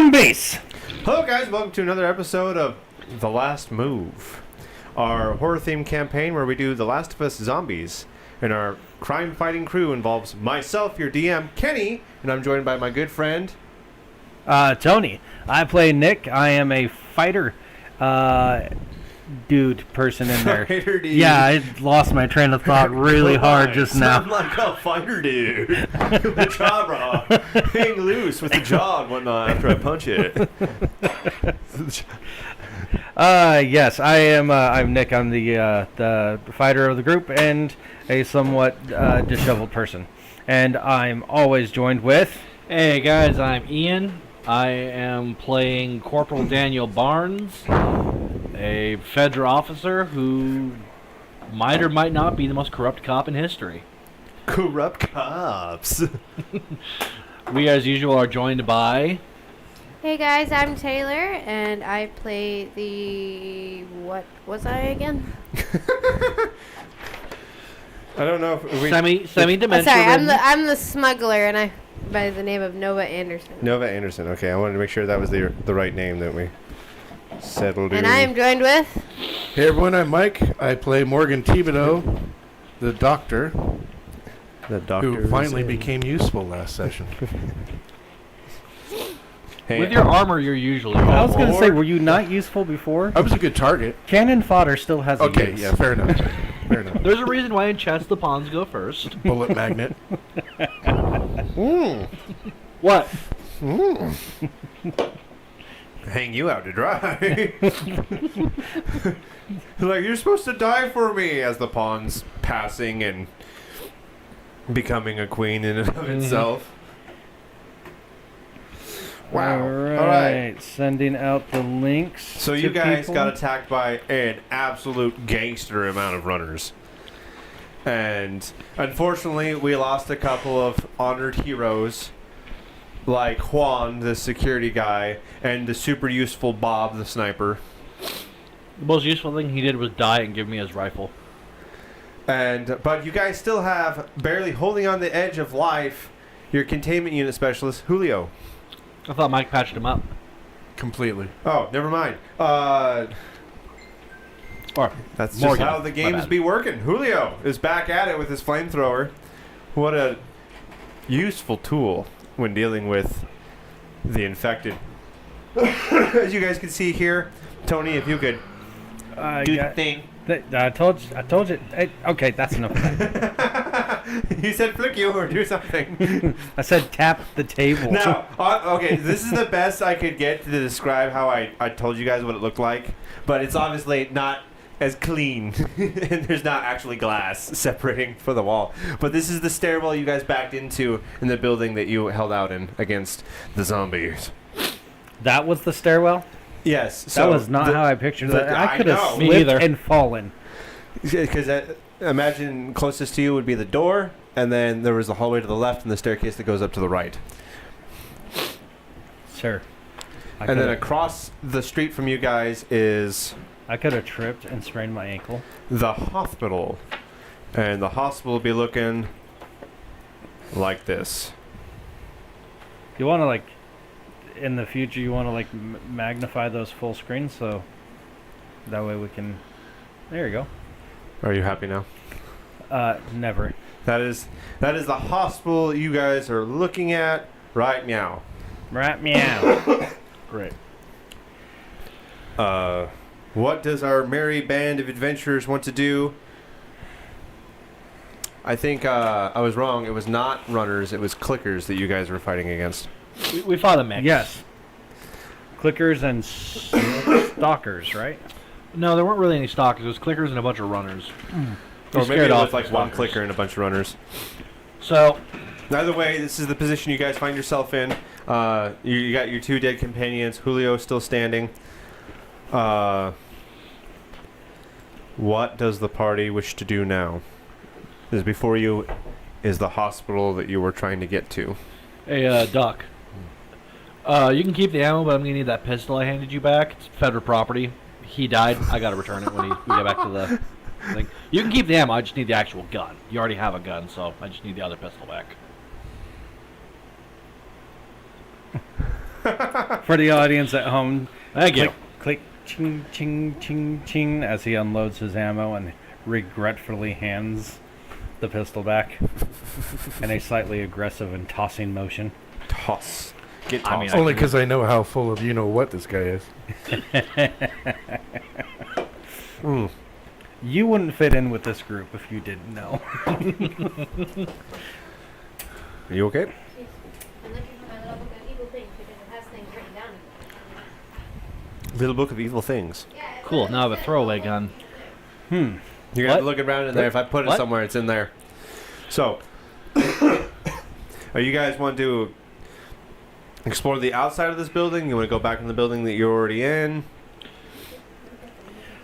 Zombies! Hello guys, welcome to another episode of The Last Move, our horror-themed campaign where we do The Last of Us Zombies. And our crime-fighting crew involves myself, your DM, Kenny, and I'm joined by my good friend... Tony. I play Nick. I am a fighter dude person in there. Fighter dude. Yeah, I lost my train of thought really hard just now. Sound like a fighter dude. The jaw, bro. Hang loose with the jaw and whatnot after I punch it. Yes, I am. I'm Nick. I'm the fighter of the group and a somewhat disheveled person. And I'm always joined with... Hey guys, I'm Ian. I am playing Corporal Daniel Barnes, a federal officer who might or might not be the most corrupt cop in history. Corrupt cops. We, as usual, are joined by... Hey guys, I'm Taylor, and I play the... What was I again? I don't know if we... Semi-dimensional. Sorry, I'm the smuggler, and I by the name of Nova Anderson. Nova Anderson. Okay, I wanted to make sure that was the right name that we settled in. And I am joined with... Hey everyone, I'm Mike. I play Morgan Thibodeau, the doctor, The doctor who finally became useful last session. Hey, With your armor, you're usually... I was going to say, were you not useful before? I was a good target. Cannon fodder still has a Okay, use. yeah, fair enough. Fair enough. There's a reason why in chess the pawns go first. Bullet magnet. What? hang you out to dry. Like, you're supposed to die for me, as the pawn's passing and becoming a queen in and of itself. Wow. All right. All right. Sending out the links. So to you guys people. got attacked by an absolute gangster amount of runners. And unfortunately, we lost a couple of honored heroes, like Juan, the security guy, and the super useful Bob, the sniper. The most useful thing he did was die and give me his rifle. But you guys still have, barely holding on the edge of life, your containment unit specialist, Julio. I thought Mike patched him up. Completely. Oh, never mind. Or That's just Morgan, how the my games bad. be working. Julio is back at it with his flamethrower. What a useful tool when dealing with the infected. As you guys can see here, Tony, if you could do the thing. I told you. Okay, that's enough of that. You said flick you or do something. I said tap the table. Now, okay, this is the best I could get to describe how I told you guys what it looked like, but it's obviously not as clean, and there's not actually glass separating for the wall. But this is the stairwell you guys backed into in the building that you held out in against the zombies. That was the stairwell? Yes. That So was not how I pictured that. I could know. have Me slipped neither. and fallen. Because imagine closest to you would be the door, and then there was the hallway to the left and the staircase that goes up to the right. Sure. And then across the street from you guys is I could have tripped and sprained my ankle. the hospital. And the hospital will be looking like this. You want to, like, in the future, you want to, like, magnify those full screens so that way we can... There you go. Are you happy now? Never. That is the hospital you guys are looking at right now. Right, meow. Great. What does our merry band of adventurers want to do? I think I was wrong. It was not runners. It was clickers that you guys were fighting against. We fought a mix. Yes. Clickers and stalkers, right? No, there weren't really any stalkers. It was clickers and a bunch of runners. Or We maybe scared it off was like the one stalkers. clicker and a bunch of runners. So, Either way, this is the position you guys find yourself in. You got your two dead companions. Julio still standing. What does the party wish to do now? Because before you is the hospital that you were trying to get to. hey, Duck. You can keep the ammo, but I'm going to need that pistol I handed you back. It's federal property. He died. I got to return it when we get back to the thing. You can keep the ammo. I just need the actual gun. You already have a gun, so I just need the other pistol back. For the audience at home, Thank you. click, ching, ching, ching, ching, as he unloads his ammo and regretfully hands the pistol back in a slightly aggressive and tossing motion. Toss. Get tossed. I mean, Only because I know how full of you-know-what this guy is. You wouldn't fit in with this group if you didn't know. Are you okay? I'm looking for my little book of evil things because it has things written down in it. Little Book of Evil Things. Cool. Now I have a throwaway gun. You're going to have What? to look around in there. If I put it What? somewhere, it's in there. So, are you guys want to explore the outside of this building? You want to go back in the building that you're already in?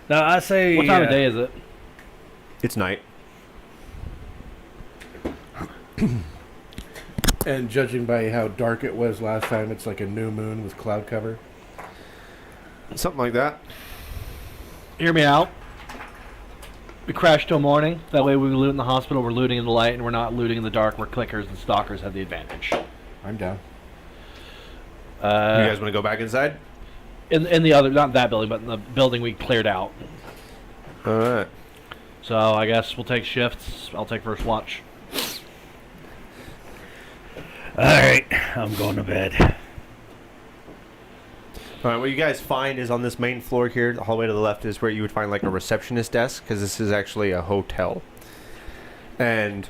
No, I say. What time of day is it? It's night. And judging by how dark it was last time, it's like a new moon with cloud cover. Something like that. Hear me out. We crash till morning. That way, when we loot in the hospital, we're looting in the light, and we're not looting in the dark, where clickers and stalkers have the advantage. I'm down. You guys want to go back inside? In the other, not that building, but in the building we cleared out. All right. So I guess we'll take shifts. I'll take first watch. All right, I'm going to bed. All right, what you guys find is on this main floor here, the hallway to the left is where you would find like a receptionist desk, because this is actually a hotel. And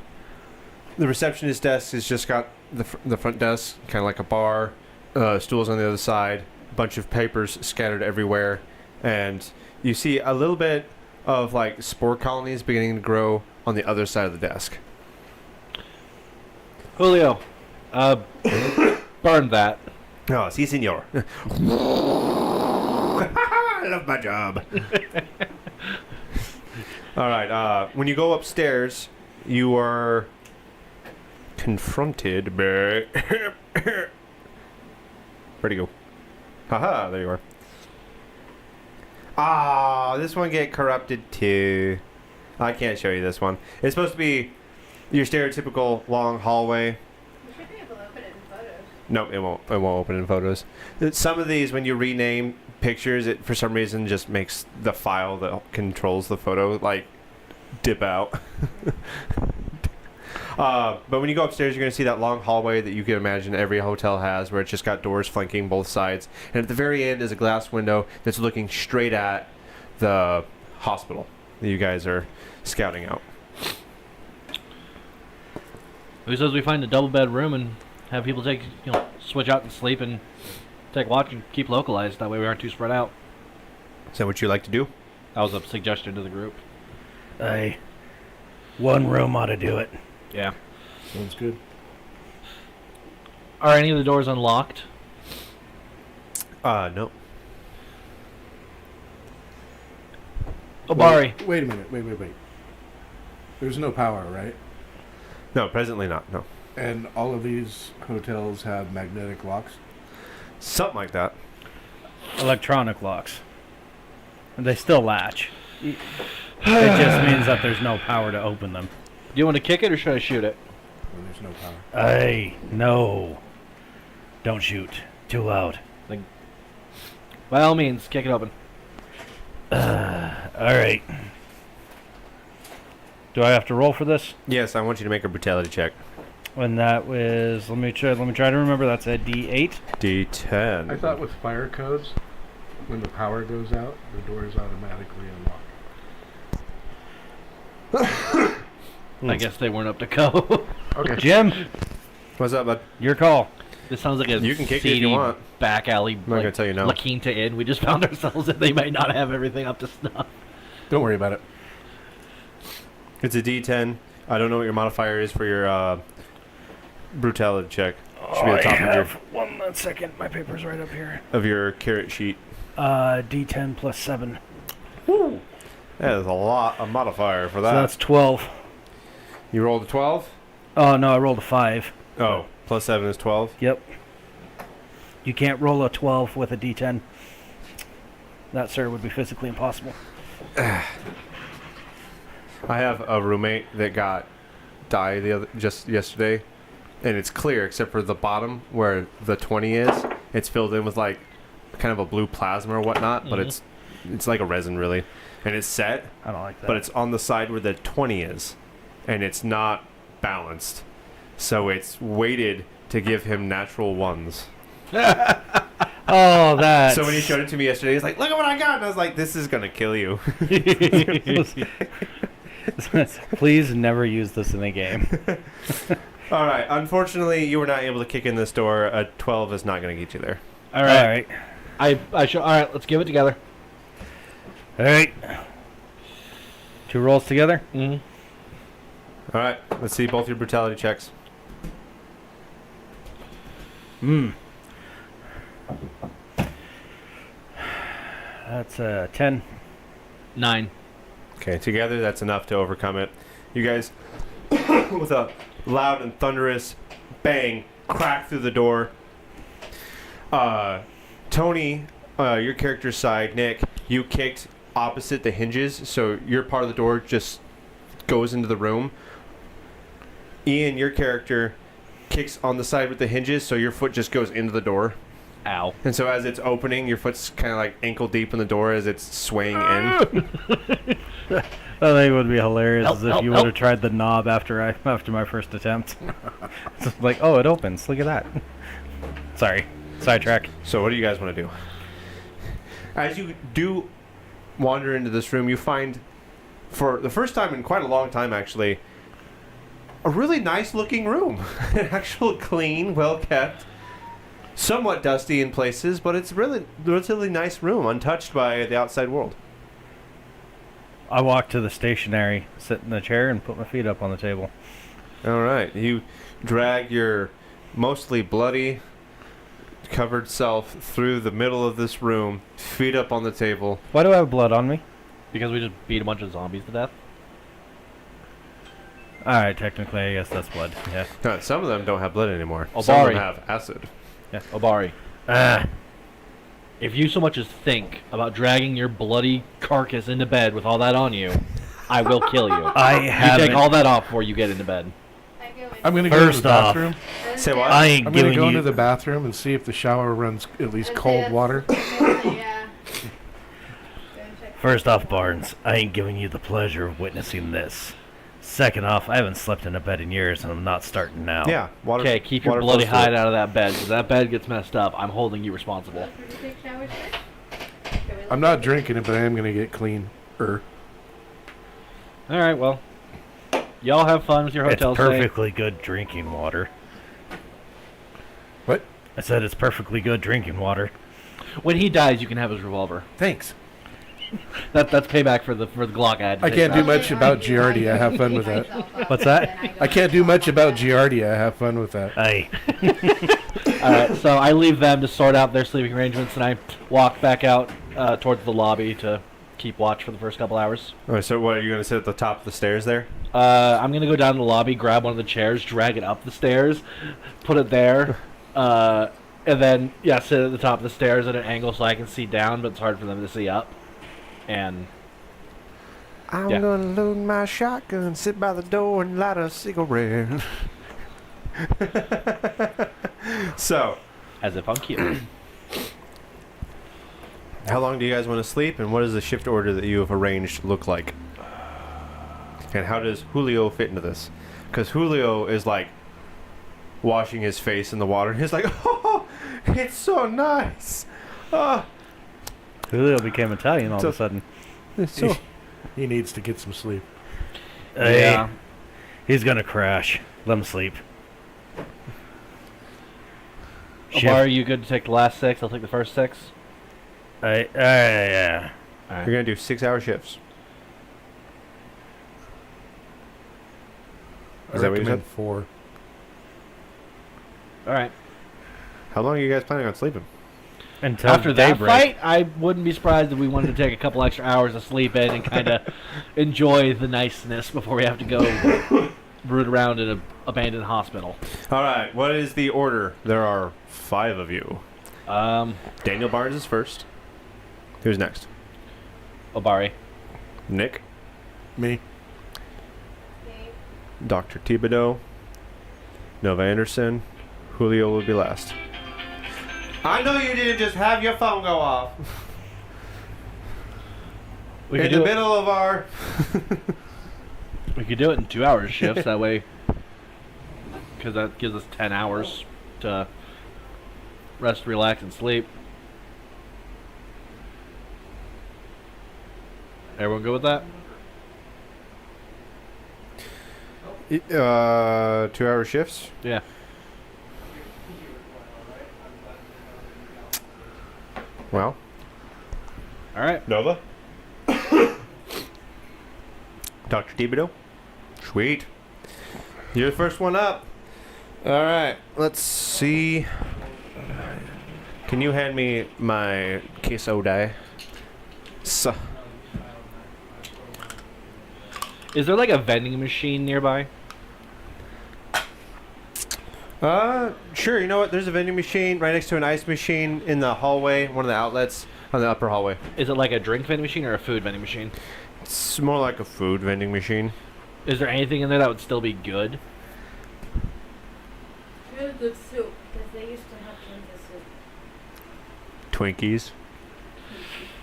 the receptionist desk has just got the front desk, kind of like a bar, stools on the other side, a bunch of papers scattered everywhere, and you see a little bit of like spore colonies beginning to grow on the other side of the desk. Julio, burn that. Oh, si, senor. I love my job. All right. When you go upstairs, you are confronted by. Where'd he go? Haha, there you are. Ah, this one get corrupted too. I can't show you this one. It's supposed to be your stereotypical long hallway. You should be able to open it in photos. Nope, it won't. It won't open in photos. Some of these, when you rename pictures, it for some reason just makes the file that controls the photo like dip out. But when you go upstairs, you're going to see that long hallway that you can imagine every hotel has, where it's just got doors flanking both sides. And at the very end is a glass window that's looking straight at the hospital that you guys are scouting out. Who says we find a double bed room and have people take, switch out and sleep and take watch and keep localized? That way we aren't too spread out. Is that what you like to do? That was a suggestion to the group. Hey, one room ought to do it. Yeah. Sounds good. Are any of the doors unlocked? No. Obari. Wait a minute. Wait. There's no power, right? No, presently not. No. And all of these hotels have magnetic locks. Something like that. Electronic locks. And they still latch. It just means that there's no power to open them. Do you want to kick it or should I shoot it? When there's no power. Hey, no. Don't shoot. Too loud. By all means, kick it open. All right. Do I have to roll for this? Yes, I want you to make a brutality check. And that was, let me try to remember, that's a D8. D10. I thought with fire codes, when the power goes out, the doors automatically unlock. I guess they weren't up to go. Okay. Jim, What's up, bud? your call. This sounds like a You can kick it if seedy you want. back alley. I'm not gonna tell you no. La Quinta Inn. We just found ourselves that they might not have everything up to snuff. Don't worry about it. It's a D10. I don't know what your modifier is for your brutality check. Should be at the top of one second. My paper's right up here. your carrot sheet. D10 plus 7. That is a modifier for So that. that's 12. You rolled a 12? Oh, no, I rolled a 5. Oh, plus 7 is 12? Yep. You can't roll a 12 with a D10. That, sir, would be physically impossible. I have a roommate that got died just yesterday, and it's clear except for the bottom where the 20 is. It's filled in with like kind of a blue plasma or whatnot, but Mhm. it's like a resin really, and it's set, I don't like that. but it's on the side where the 20 is, and it's not balanced, so it's weighted to give him natural ones. oh, that. So when he showed it to me yesterday, he's like, "Look at what I got," and I was like, "This is gonna kill you." Please never use this in a game. All right. Unfortunately, you were not able to kick in this door. A 12 is not going to get you there. All right. All right. All right. Let's give it together. All right. 2 rolls together. Mm-hmm. All right. Let's see both your brutality checks. That's 10. 9. Okay. Together, that's enough to overcome it. You guys, with a loud and thunderous bang, crack through the door. Tony, your character's side, Nick, you kicked opposite the hinges, so your part of the door just goes into the room. Ian, your character, kicks on the side with the hinges, so your foot just goes into the door. Ow. And so as it's opening, your foot's kind of like ankle deep in the door as it's swaying in. I think it would be hilarious Help, is if help, you help. would have tried the knob after my first attempt. It's like, oh, it opens. Look at that. Sorry, sidetrack. So what do you guys want to do? As you do wander into this room, you find, for the first time in quite a long time actually, a really nice looking room. An actual clean, well kept, somewhat dusty in places, but it's really relatively nice room, untouched by the outside world. I walked to the stationery, sit in the chair, and put my feet up on the table. All right, you drag your mostly bloody, covered self through the middle of this room, feet up on the table. Why do I have blood on me? Because we just beat a bunch of zombies to death. All right, technically, I guess that's blood. Yeah. Some of them don't have blood anymore. Some of them Obari. have acid. Obari, Ah, if you so much as think about dragging your bloody carcass into bed with all that on you, I will kill you. I You haven't. take all that off before you get into bed. I'm going to go to the First off, bathroom. Say what? I ain't I'm going to giving go you. into the bathroom and see if the shower runs at least Okay, cold that's- water. Yeah. First off, Barnes, I ain't giving you the pleasure of witnessing this. Second off, I haven't slept in a bed in years, and I'm not starting now. Yeah. Water, Okay, keep your water bloody flows through hide it. out of that bed. Because that bed gets messed up, I'm holding you responsible. I'm not drinking it, but I am going to get clean. All right, well, y'all have fun with your It's hotel stay. perfectly good drinking water. What? I said it's perfectly good drinking water. When he dies, you can have his revolver. Thanks. That's payback for the Glock ad. I can't do much about Giardia. Have fun with that. What's that? I can't do much about Giardia. Have fun with that. Hey, All right, so I leave them to sort out their sleeping arrangements, and I walk back out towards the lobby to keep watch for the first couple hours. All right, so what, are you going to sit at the top of the stairs there? I'm gonna go down to the lobby, grab one of the chairs, drag it up the stairs, put it there, and then sit at the top of the stairs at an angle so I can see down, but it's hard for them to see up. And I'm Yeah. going to load my shotgun, sit by the door, and light a cigarette. So, as if I'm cute. how long do you guys want to sleep, and what does the shift order that you have arranged look like? And how does Julio fit into this? Because Julio is like washing his face in the water, and he's like, "Oh, it's so nice. Oh, Julio became Italian all So- of a sudden. it's so." He needs to get some sleep. Yeah. He's gonna crash. Let him sleep. Omar, are you good to take the last 6? I'll take the first 6. Yeah. All right. You're gonna do 6-hour shifts. I Is that what you recommend said? 4. All right. How long are you guys planning on sleeping? Until After that daybreak. fight, I wouldn't be surprised if we wanted to take a couple extra hours of sleep in and kind of enjoy the niceness before we have to go root around in an abandoned hospital. All right. What is the order? There are 5 of you. Daniel Barnes is first. Who's next? Obari. Nick, Me. Dr. Thibodeau, Nova Anderson, Julio will be last. I know you didn't just have your phone go off. We in could the do it. middle of our... We could do it in 2-hour shifts. That way, because that gives us 10 hours to rest, relax, and sleep. Everyone good with that? 2-hour shifts? Yeah. Well, All right. Nova? Dr. Thibodeau? Sweet. You're the first one up. Alright, let's see. Can you hand me my queso die? So, Is there like a vending machine nearby? sure, you know what? There's a vending machine right next to an ice machine in the hallway, one of the outlets on the upper hallway. Is it like a drink vending machine or a food vending machine? It's more like a food vending machine. Is there anything in there that would still be good? Really good soup, because they used to have ginger soup. Twinkies.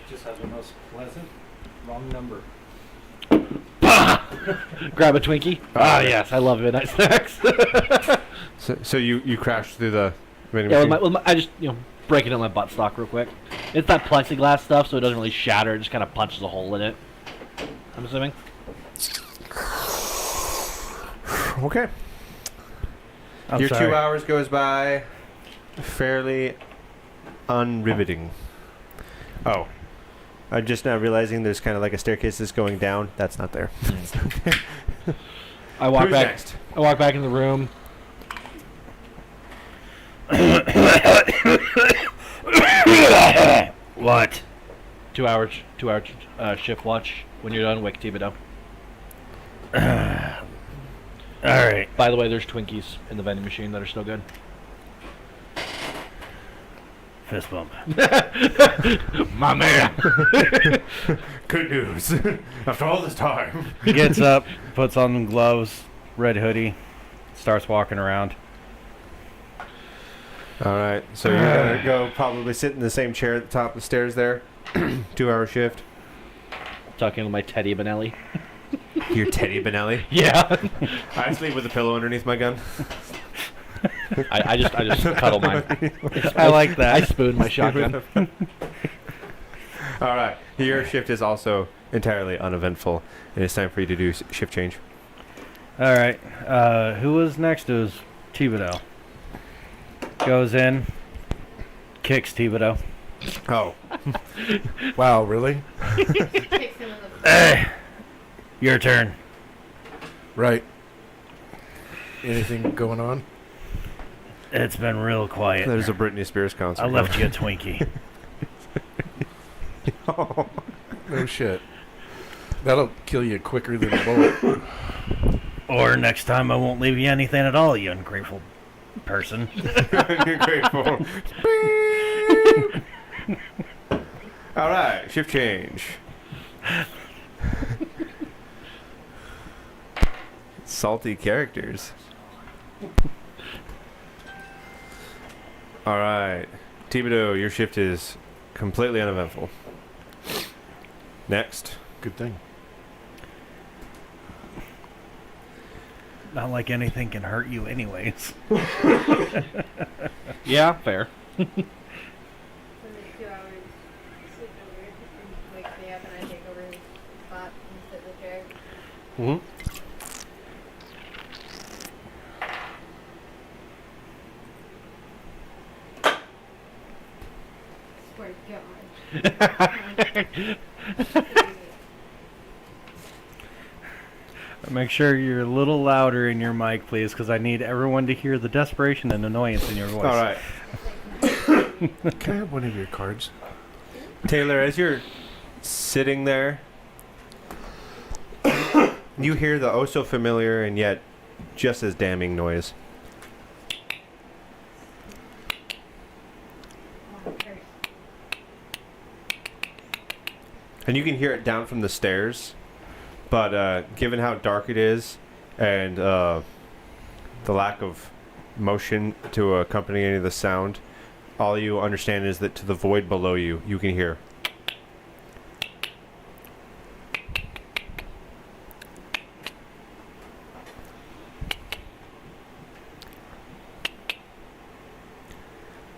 Just have the most pleasant wrong number. Grab a Twinkie. Ah, yes, I love midnight snacks. So you crashed through the vending Yeah, machine? I just break it in my buttstock real quick. It's that plexiglass stuff, so it doesn't really shatter. It just kind of punches a hole in it. I'm assuming. Okay. Your 2 hours goes by fairly unriveting. Oh. I'm just now realizing there's kind of like a staircase that's going down. That's not there. I walk Who's back. next? I walk back in the room. What? 2 hours. 2 hour shift watch. When you're done, wake Thibodeau. All right. By the way, there's Twinkies in the vending machine that are still good. Fist bump. My man. Good news. After all this time. He gets up, puts on gloves, red hoodie, starts walking around. All right. So you're going to go probably sit in the same chair at the top of the stairs there. 2 hour shift. Talking to my Teddy Benelli. Your Teddy Benelli. Yeah. I sleep with a pillow underneath my gun. I just cuddle mine. I like that. I spoon my shotgun. All right. Your shift is also entirely uneventful, and it's time for you to do shift change. All right. Who was next? It was Thibodeau. Goes in, kicks Thibodeau. Oh. Wow, really? Kicks him in the Hey, your turn. Right. Anything going on? It's been real quiet. There's a Britney Spears concert. I left you a Twinkie. No shit. That'll kill you quicker than a bullet. Or next time I won't leave you anything at all, you ungrateful person. You're grateful. All right, shift change. Salty characters. All right, Thibodeau, your shift is completely uneventful. Next. Good thing. Not like anything can hurt you anyways. Yeah, fair. For the 2 hours, sleep over, and wakes me up, and I take over his spot and sit in the chair. Mm-hmm. Swear to God. Make sure you're a little louder in your mic, please, because I need everyone to hear the desperation and annoyance in your voice. All right, Can I have one of your cards? Taylor, as you're sitting there, you hear the oh so familiar and yet just as damning noise. And you can hear it down from the stairs, but given how dark it is and the lack of motion to accompany any of the sound, all you understand is that to the void below you, you can hear.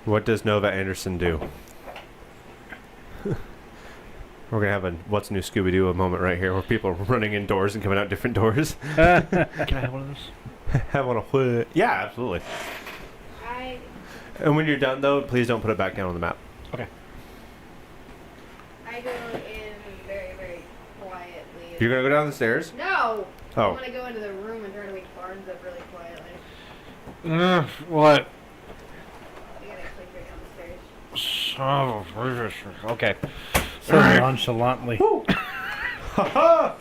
What does Nova Anderson do? We're going to have a What's New Scooby-Doo a moment right here where people are running indoors and coming out different doors. Can I have one of those? Have one of Yeah, absolutely. I And when you're done, though, please don't put it back down on the map. Okay. I go in very, very quietly. You're going to go down the stairs? No! I Oh. want to go into the room and try to wake Barnes up really quietly. What? I gotta click right down the stairs. Son of a bitch. Okay. So nonchalantly. Ha-ha!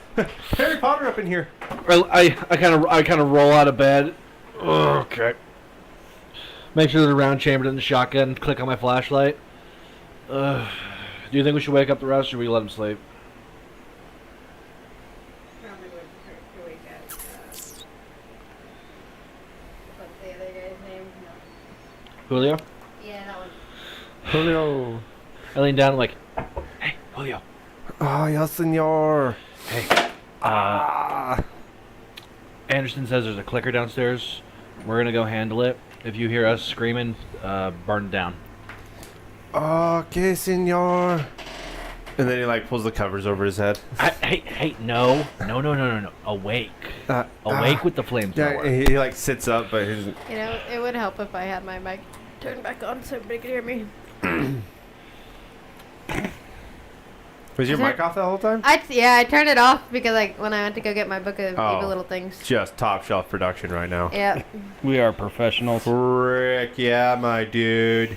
Harry Potter up in here. I kind of roll out of bed. Okay. Make sure the round chambered in the shotgun. Click on my flashlight. Do you think we should wake up the rest, or should we let them sleep? Probably would hurt to wake up. What's the other guy's name? No. Julio? Yeah, that one. Julio. I lean down and like, hey, Julio. Oh, yes, senor. Hey. Ah. Anderson says there's a clicker downstairs. We're gonna go handle it. If you hear us screaming, burn it down. Okay, senor. And then he, like, pulls the covers over his head. Hey, no. Awake. Awake with the flamethrower. Yeah, he, like, sits up, but he's... You know, it would help if I had my mic turned back on so everybody could hear me. Was your Is mic it- off the whole time? I turned it off because like when I went to go get my book of Oh. Evil Little Things. Just top shelf production right now. Yeah. We are professionals. Frick, yeah, my dude.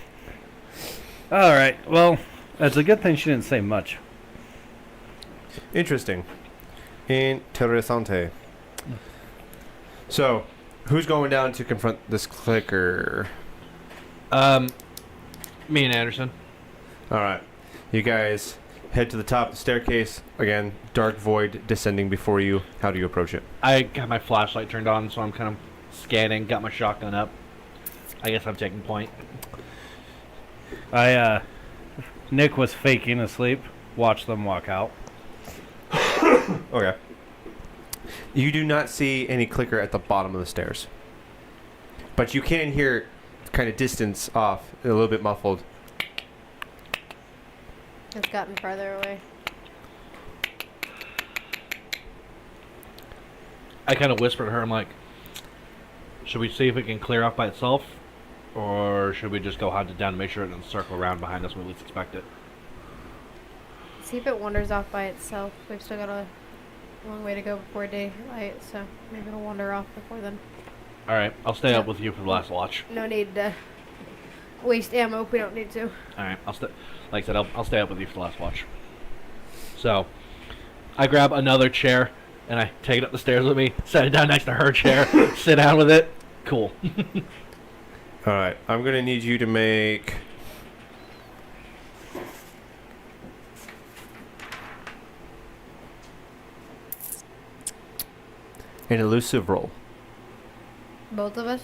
All right. Well, it's a good thing she didn't say much. Interesting. Interessante. So, who's going down to confront this clicker? Me and Anderson. All right. You guys head to the top of the staircase. Again, dark void descending before you. How do you approach it? I got my flashlight turned on, so I'm kind of scanning. Got my shotgun up. I guess I'm taking point. Nick was faking asleep. Watch them walk out. Okay. You do not see any clicker at the bottom of the stairs. But you can hear kind of distance off, a little bit muffled. It's gotten farther away. I kind of whisper to her. I'm like, should we see if it can clear off by itself, or should we just go hunt it down and make sure it doesn't circle around behind us when we least expect it? See if it wanders off by itself. We've still got a long way to go before daylight, so maybe it'll wander off before then. All right, I'll stay up with you for the last watch. No need to waste ammo if we don't need to. All right, like I said, I'll stay up with you for the last watch. So, I grab another chair and I take it up the stairs with me, set it down next to her chair, sit down with it. Cool. All right. I'm going to need you to make... an elusive roll. Both of us?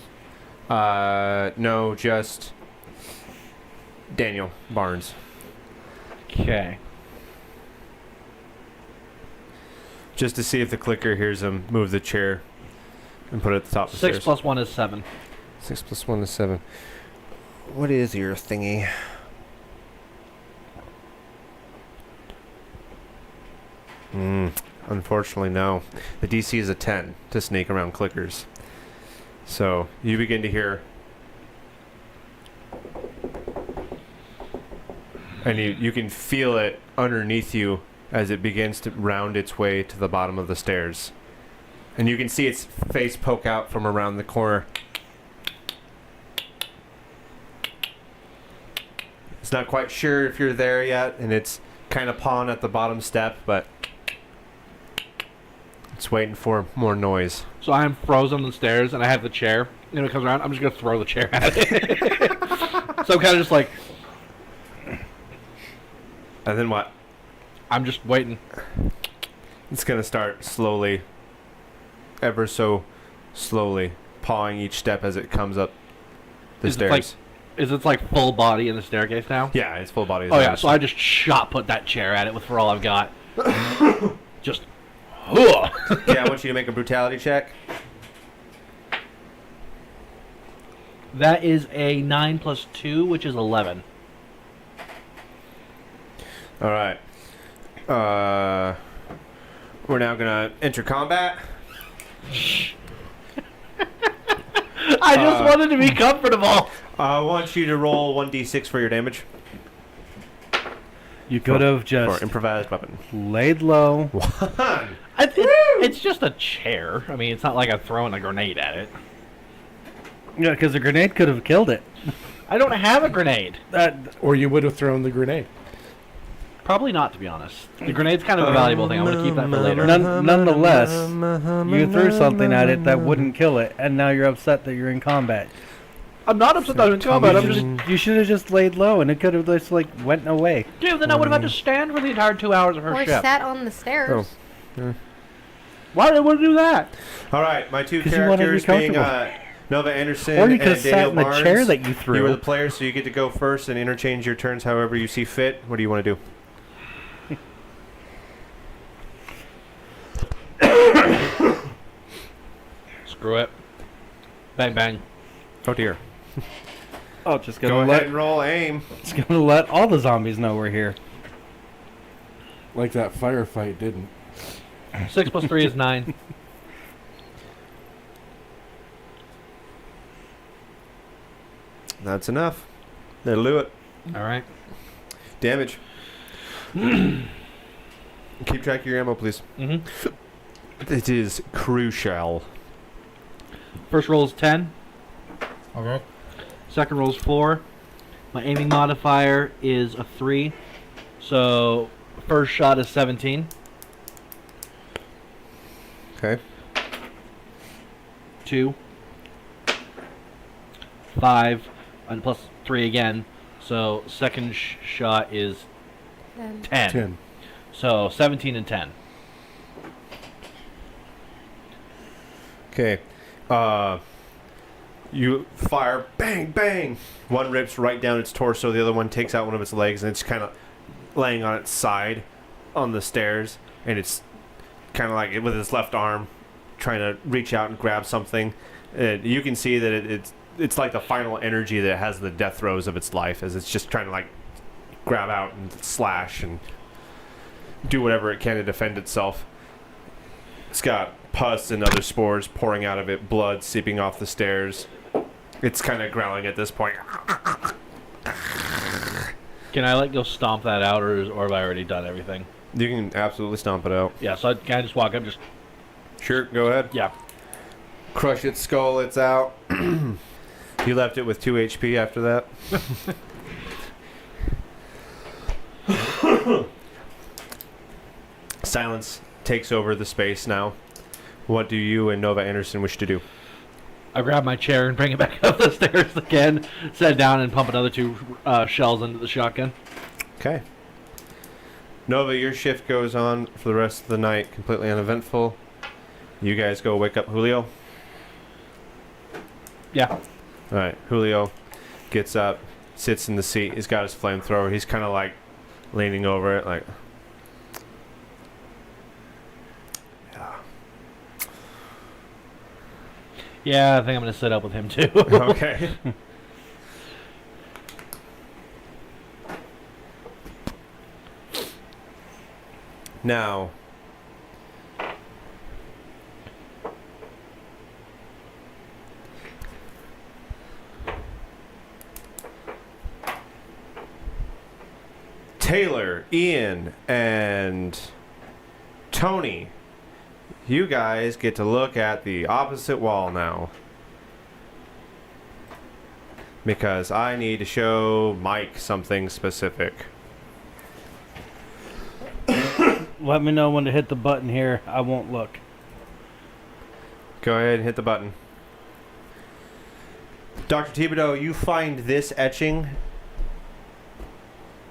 No, just Daniel Barnes. Okay. Just to see if the clicker hears him move the chair and put it at the top of the 6 stairs. plus 1 is 7. 6 plus 1 is 7. What is your thingy? Unfortunately, no. The DC is a 10 to snake around clickers. So you begin to hear, and you can feel it underneath you as it begins to round its way to the bottom of the stairs. And you can see its face poke out from around the corner. It's not quite sure if you're there yet, and it's kind of pawing at the bottom step, but it's waiting for more noise. So I'm frozen on the stairs and I have the chair. And when it comes around, I'm just going to throw the chair at it. So I'm kind of just like, And then what? I'm just waiting. It's going to start slowly, ever so slowly, pawing each step as it comes up the Is it like stairs. Is it's like full body in the staircase now? Yeah, it's full body. Oh yeah, so I just shot put that chair at it with for all I've got. Just. Yeah, I want you to make a brutality check. That is a 9 plus 2, which is 11. All right. We're now gonna enter combat. I just wanted to be comfortable. I want you to roll 1d6 for your damage. You could have For just improvised weapon. laid low. One. It's just a chair. I mean, it's not like I'm throwing a grenade at it. Yeah, because a grenade could have killed it. I don't have a grenade. Or you would have thrown the grenade. Probably not, to be honest. The grenade's kind of a valuable thing. I want to keep that for later. Nonetheless, you threw something at it that wouldn't kill it, and now you're upset that you're in combat. I'm not upset that I'm in combat. I'm just... You should have just laid low, and it could have just like went away. Dude, then I would have had to stand for the entire 2 hours of her Or shift. sat on the stairs. Why did I want to do that? All right, my two 'Cause you wanted to be characters being comfortable. Nova Anderson Or you and could have sat Daniel in the Barnes. chair that you threw. You were the player, so you get to go first and interchange your turns however you see fit. What do you want to do? Screw it. Bang, bang. Oh dear. Oh, just Go gonna ahead let and roll aim. just gonna let all the zombies know we're here. Like that firefight didn't. 6 plus 3 is 9. That's enough. That'll do it. All right. Damage. Keep track of your ammo, please. Mm-hmm. It is crucial. First roll is 10. Okay. Second roll is 4. My aiming modifier is a 3. So, first shot is 17. Okay. 2. 5. And plus 3 again. So, second shot is Then 10. 10. So, 17 and 10. Okay. You fire, bang, bang. One rips right down its torso. The other one takes out one of its legs, and it's kind of laying on its side on the stairs. And it's kind of like with its left arm trying to reach out and grab something. And you can see that it's like the final energy that has the death throes of its life, as it's just trying to like grab out and slash and do whatever it can to defend itself. It's got pus and other spores pouring out of it, blood seeping off the stairs. It's kind of growling at this point. Can I go stomp that out, or have I already done everything? You can absolutely stomp it out. Yeah, so can I just walk up, just... Sure, go ahead. Yeah. Crush its skull, it's out. You left it with 2 HP after that. Silence takes over the space now. What do you and Nova Anderson wish to do? I grab my chair and bring it back up the stairs again, set it down, and pump another 2 shells into the shotgun. Okay. Nova, your shift goes on for the rest of the night, completely uneventful. You guys go wake up Julio. Yeah. Alright, Julio gets up, sits in the seat. He's got his flamethrower. He's kind of like leaning over it, like... Yeah. Yeah, I think I'm going to sit up with him, too. Okay. Now, Taylor, Ian, and Tony, you guys get to look at the opposite wall now. Because I need to show Mike something specific. Let me know when to hit the button here. I won't look. Go ahead and hit the button. Dr. Thibodeau, you find this etching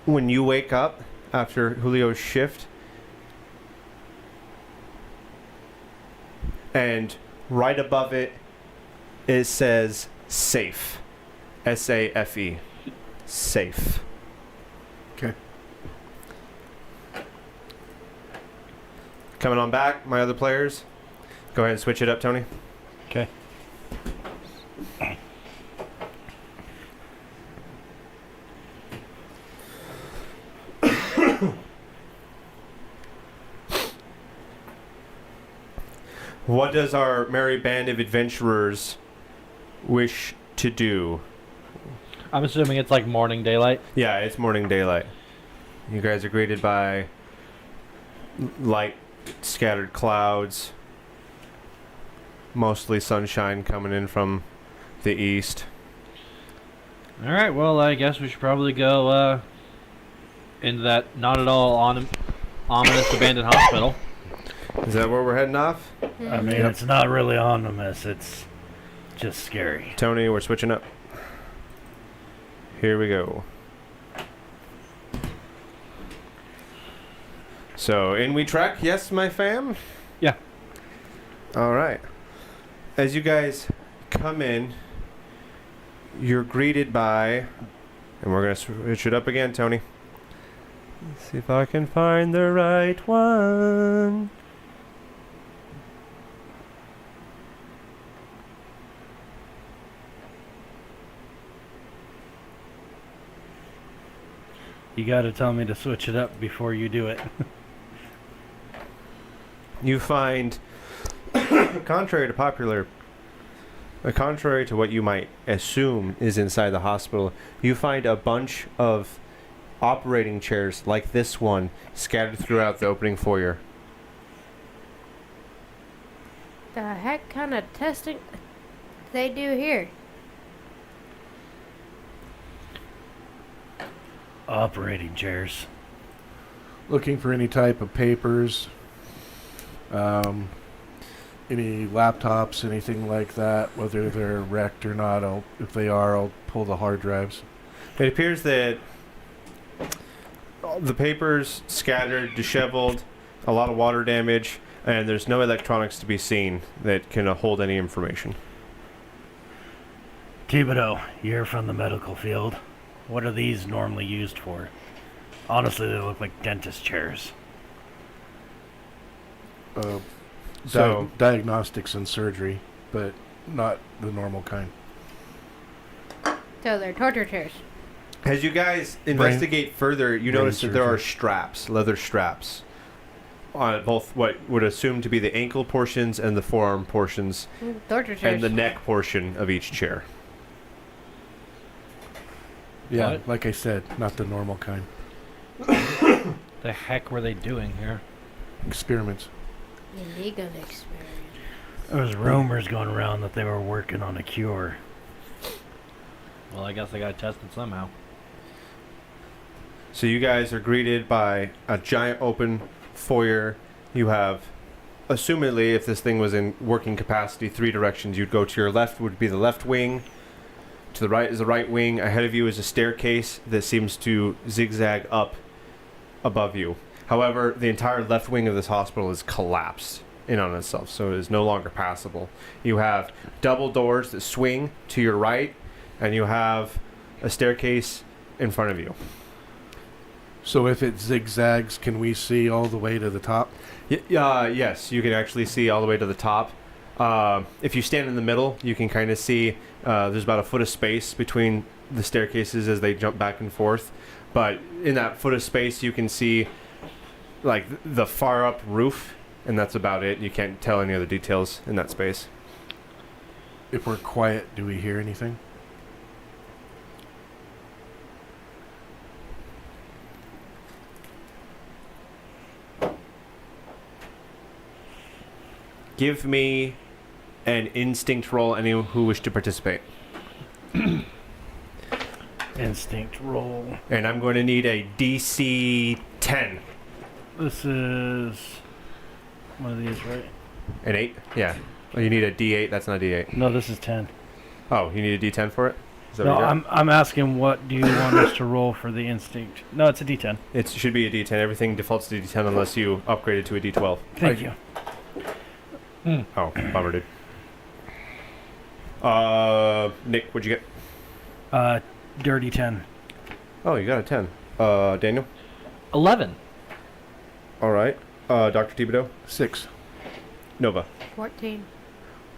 when you wake up after Julio's shift. And right above it, it says safe. S-A-F-E. Safe. Okay. Coming on back, my other players. Go ahead and switch it up, Tony. Okay. What does our merry band of adventurers wish to do? I'm assuming it's like morning daylight. Yeah, it's morning daylight. You guys are greeted by light scattered clouds. Mostly sunshine coming in from the east. All right. Well, I guess we should probably go into that not at all ominous abandoned hospital. Is that where we're heading off? I mean, it's not really ominous. It's just scary. Tony, we're switching up. Here we go. So, in we trek, yes, my fam? Yeah. All right. As you guys come in, you're greeted by, and we're going to switch it up again, Tony. Let's see if I can find the right one. You gotta tell me to switch it up before you do it. You find, contrary to what you might assume is inside the hospital, you find a bunch of operating chairs like this one scattered throughout the opening foyer. The heck kind of testing they do here? Operating chairs. Looking for any type of papers, any laptops, anything like that, whether they're wrecked or not. If they are, I'll pull the hard drives. It appears that the papers scattered, disheveled, a lot of water damage, and there's no electronics to be seen that can hold any information. Thibodeau, you're from the medical field. What are these normally used for? Honestly, they look like dentist chairs. So- Diagnostics and surgery, but not the normal kind. So they're torture chairs. As you guys investigate further, you brain notice that there are surgery. straps, leather straps, on both what would assume to be the ankle portions and the forearm portions, Torture chairs. and the neck portion of each chair. Yeah, What? like I said, not the normal kind. The heck were they doing here? Experiments. Illegal experiment. There was rumors going around that they were working on a cure. Well, I guess I got tested somehow. So you guys are greeted by a giant open foyer. You have, assumedly, if this thing was in working capacity, 3 directions. You'd go to your left would be the left wing. To the right is the right wing. Ahead of you is a staircase that seems to zigzag up above you. However, the entire left wing of this hospital is collapsed in on itself, so it is no longer passable. You have double doors that swing to your right, and you have a staircase in front of you. So if it zigzags, can we see all the way to the top? Yes, you can actually see all the way to the top. If you stand in the middle, you can kind of see there's about a foot of space between the staircases as they jump back and forth. But in that foot of space, you can see like the far up roof, and that's about it. You can't tell any other details in that space. If we're quiet, do we hear anything? Give me an instinct roll, any who wish to participate. Instinct roll. And I'm going to need a DC 10. This is one of these, right? An 8? Yeah. Oh, you need a D8. That's not a D8. No, this is 10. Oh, you need a D10 for it? Is that No, what you got? I'm asking what do you want us to roll for the instinct? No, it's a D10. It should be a D10. Everything defaults to D10 unless you upgrade it to a D12. Thank you. Oh, bummer, dude. Nick, what'd you get? Dirty 10. Oh, you got a 10. Daniel? 11. All right. Dr. Thibodeau? 6. Nova? 14.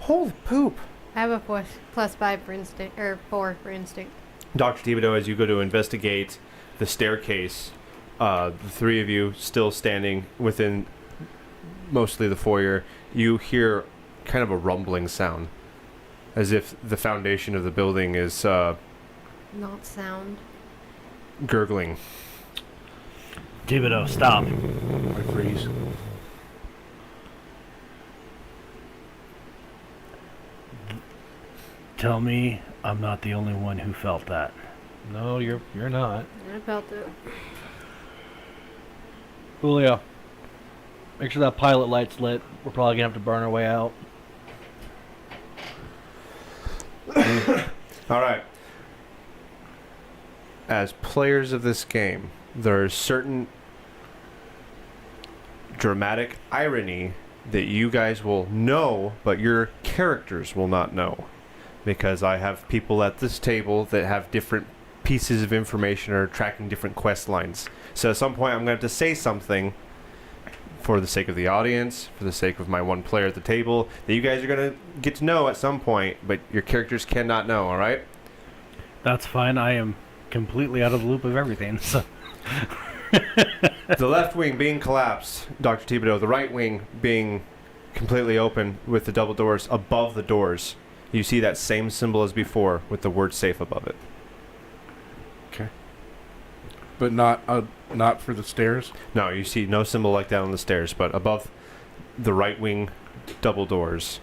Holy poop. I have a +5 for instinct, or 4 for instinct. Dr. Thibodeau, as you go to investigate the staircase, the three of you still standing within mostly the foyer, you hear kind of a rumbling sound, as if the foundation of the building is Not sound. gurgling. Thibodeau, stop. I freeze. Tell me I'm not the only one who felt that. No, you're not. I felt it. Julio, make sure that pilot light's lit. We're probably gonna have to burn our way out. All right. As players of this game, there is certain dramatic irony that you guys will know, but your characters will not know. Because I have people at this table that have different pieces of information or tracking different quest lines. So at some point I'm going to have to say something for the sake of the audience, for the sake of my one player at the table, that you guys are going to get to know at some point, but your characters cannot know, alright? That's fine. I am completely out of the loop of everything. So The left wing being collapsed, Dr. Thibodeau, the right wing being completely open with the double doors above the doors. You see that same symbol as before with the word safe above it. But not for the stairs. No, you see no symbol like that on the stairs, but above the right wing double doors,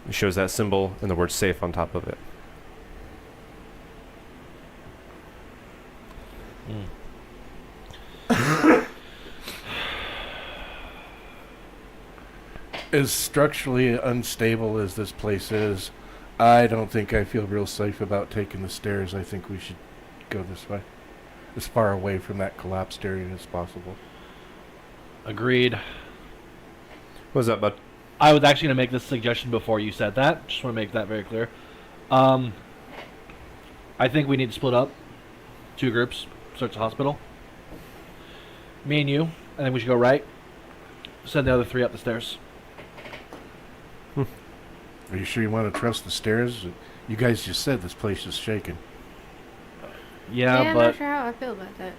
it shows that symbol and the word safe on top of it. As structurally unstable as this place is, I don't think I feel real safe about taking the stairs. I think we should go this way, as far away from that collapsed area as possible. Agreed. What was that, bud? I was actually gonna make this suggestion before you said that. Just want to make that very clear. I think we need to split up. 2 groups. Search the hospital. Me and you. And then we should go right. Send the other 3 up the stairs. Are you sure you want to trust the stairs? You guys just said this place is shaking. Yeah, I'm not but sure how I feel about that.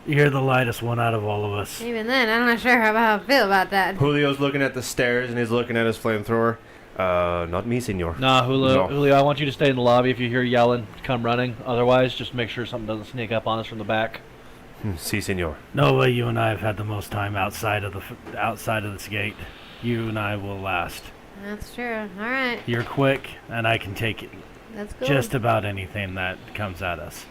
you're the lightest one out of all of us. Even then, I'm not sure how I feel about that. Julio's looking at the stairs and he's looking at his flamethrower. Not me, senor. nah, Julio, No. Julio, I want you to stay in the lobby. If you hear yelling, come running. Otherwise, just make sure something doesn't sneak up on us from the back. Si, senor. Nova, you and I have had the most time outside of this gate. You and I will last. That's true. All right. You're quick, and I can take it. That's good. Just about anything that comes at us.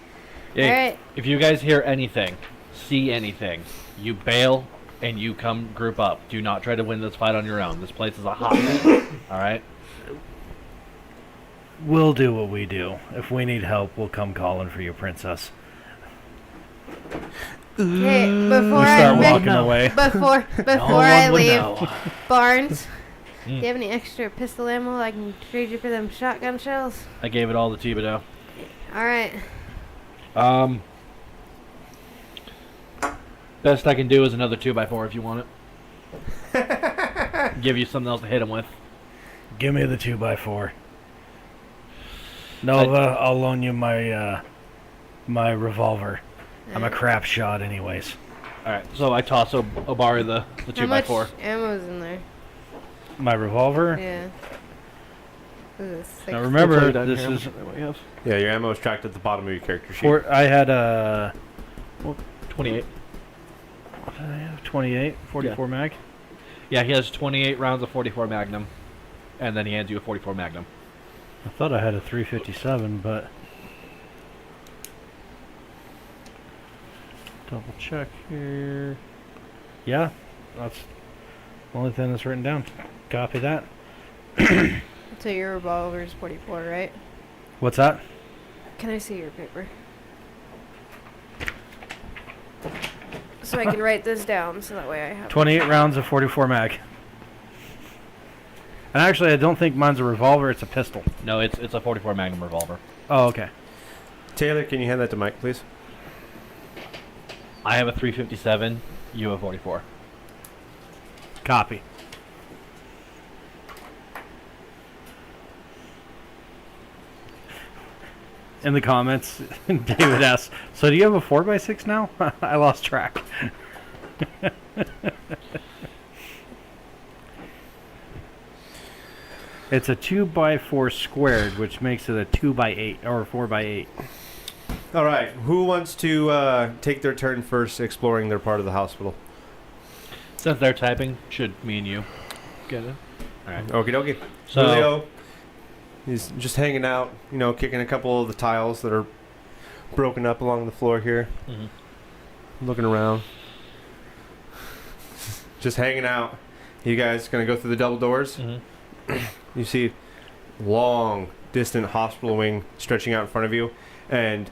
All right. If you guys hear anything, see anything, you bail and you come group up. Do not try to win this fight on your own. This place is a hot mess. All right? We'll do what we do. If we need help, we'll come calling for you, princess. Hey, We before start I walking away. before No I one would leave, know. Barnes, do you have any extra pistol ammo I can trade you for them shotgun shells? I gave it all to Thibodeau. All right. Best I can do is another 2x4 if you want it. Give you something else to hit him with. Give me the 2x4. Nova, I'll loan you my my revolver. I'm a crap shot anyways. All right, so I toss Obari the How much 2x4. ammo's in there? My revolver? Yeah. Ooh, 6. Now remember, Play down this here. is What we have? Yeah, your ammo is tracked at the bottom of your character sheet. I had a 28. 28, 44 mag. Yeah, he has 28 rounds of 44 Magnum, and then he hands you a 44 Magnum. I thought I had a 357, but double check here. Yeah, that's the only thing that's written down. Copy that. So your revolver is 44, right? What's that? Can I see your paper? So I can write this down, so that way I have. 28 rounds of 44 mag. And actually, I don't think mine's a revolver; it's a pistol. No, it's a 44 Magnum revolver. Oh, okay. Taylor, can you hand that to Mike, please? I have a 357. You have 44. Copy. In the comments, David asks, "So do you have a 4x6 now?" I lost track. It's a 2x4 squared, which makes it a 2x8 or 4x8. All right. Who wants to take their turn first exploring their part of the hospital? Since they're typing, should me and you get it? All right. Okie dokie. So Julio, he's just hanging out, kicking a couple of the tiles that are broken up along the floor here. Mhm. Looking around. Just hanging out. You guys gonna go through the double doors? Mhm. You see long, distant hospital wing stretching out in front of you, and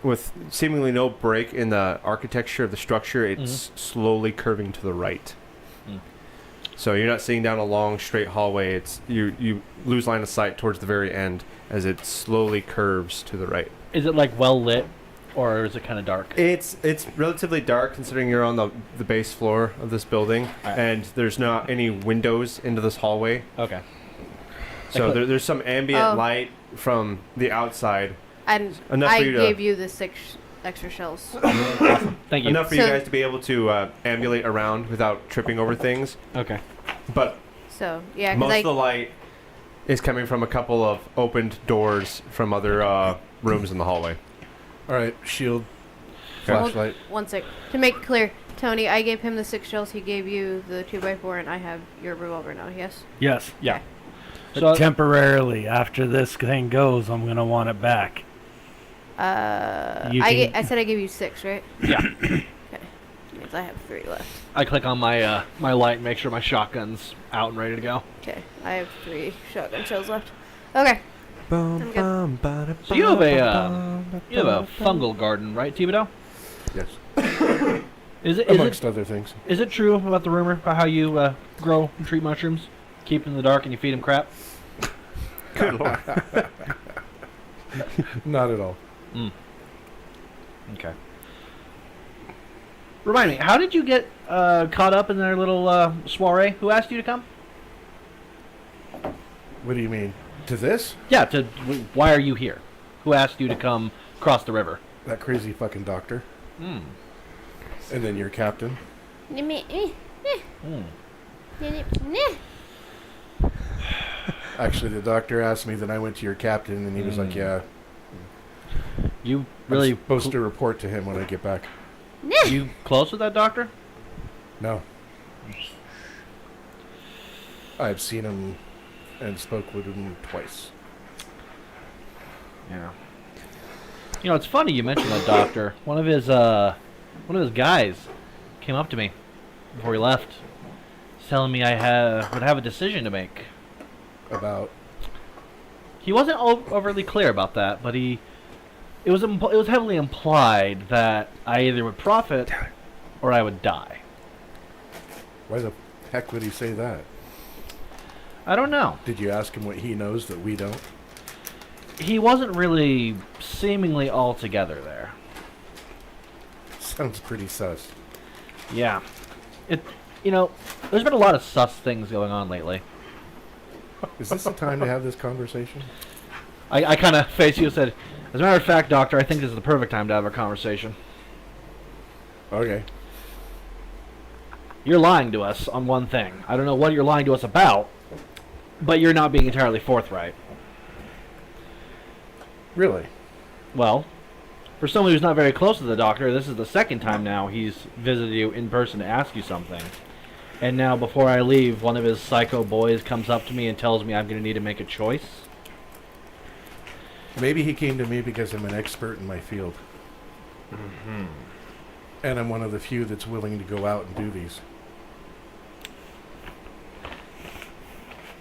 with seemingly no break in the architecture of the structure, it's slowly curving to the right. Mm. So you're not seeing down a long, straight hallway. It's you lose line of sight towards the very end as it slowly curves to the right. is it like well lit, or is it kind of dark? It's relatively dark considering you're on the base floor of this building, Alright. and there's not any windows into this hallway. Okay. So Like- there's some ambient Oh. light from the outside. And Enough I for you to- gave you the 6 extra shells. Thank you. Enough for you So- guys to be able to ambulate around without tripping over things. Okay. But So, yeah, most because of the light is coming from a couple of opened doors from other rooms in the hallway. All right, shield, Okay. flashlight. one sec. To make it clear, Tony, I gave him the 6 shells. He gave you the 2x4, and I have your revolver now. Yes. Yes. Yeah. So Temporarily, after this thing goes, I'm gonna want it back. You can- I said I gave you 6, right? yeah, Okay. Means I have 3 left. I click on my my light and make sure my shotgun's out and ready to go. Okay, I have 3 shotgun shells left. Okay. I'm good. So you have a fungal garden, right, Thibodeau? Yes, Is it amongst other things. is it true about the rumor about how you grow and treat mushrooms, keep them in the dark, and you feed them crap? Good lord. Not at all. Okay. Remind me, how did you get caught up in their little soiree? Who asked you to come? What do you mean? To this? Yeah. Why are you here? Who asked you to come cross the river? That crazy fucking doctor. Hmm. And then your captain. Actually, the doctor asked me, then I went to your captain, and he was like, yeah, You really I'm supposed to report to him when I get back. you close with that doctor? No. I've seen him and spoke with him twice. Yeah. You know, it's funny you mentioned that doctor. One of his guys came up to me before he left, telling me I would have a decision to make. About He wasn't overly clear about that, but it was heavily implied that I either would profit or I would die. why the heck would he say that? I don't know. Did you ask him what he knows that we don't? He wasn't really seemingly all together there. Sounds pretty sus. Yeah. There's been a lot of sus things going on lately. Is this the time to have this conversation? I kind of faced you and said, as a matter of fact, Doctor, I think this is the perfect time to have a conversation. Okay. You're lying to us on one thing. I don't know what you're lying to us about, but you're not being entirely forthright. Really? Well, for someone who's not very close to the doctor, this is the second time now he's visited you in person to ask you something. And now, before I leave, one of his psycho boys comes up to me and tells me I'm going to need to make a choice. Maybe he came to me because I'm an expert in my field. And I'm one of the few that's willing to go out and do these.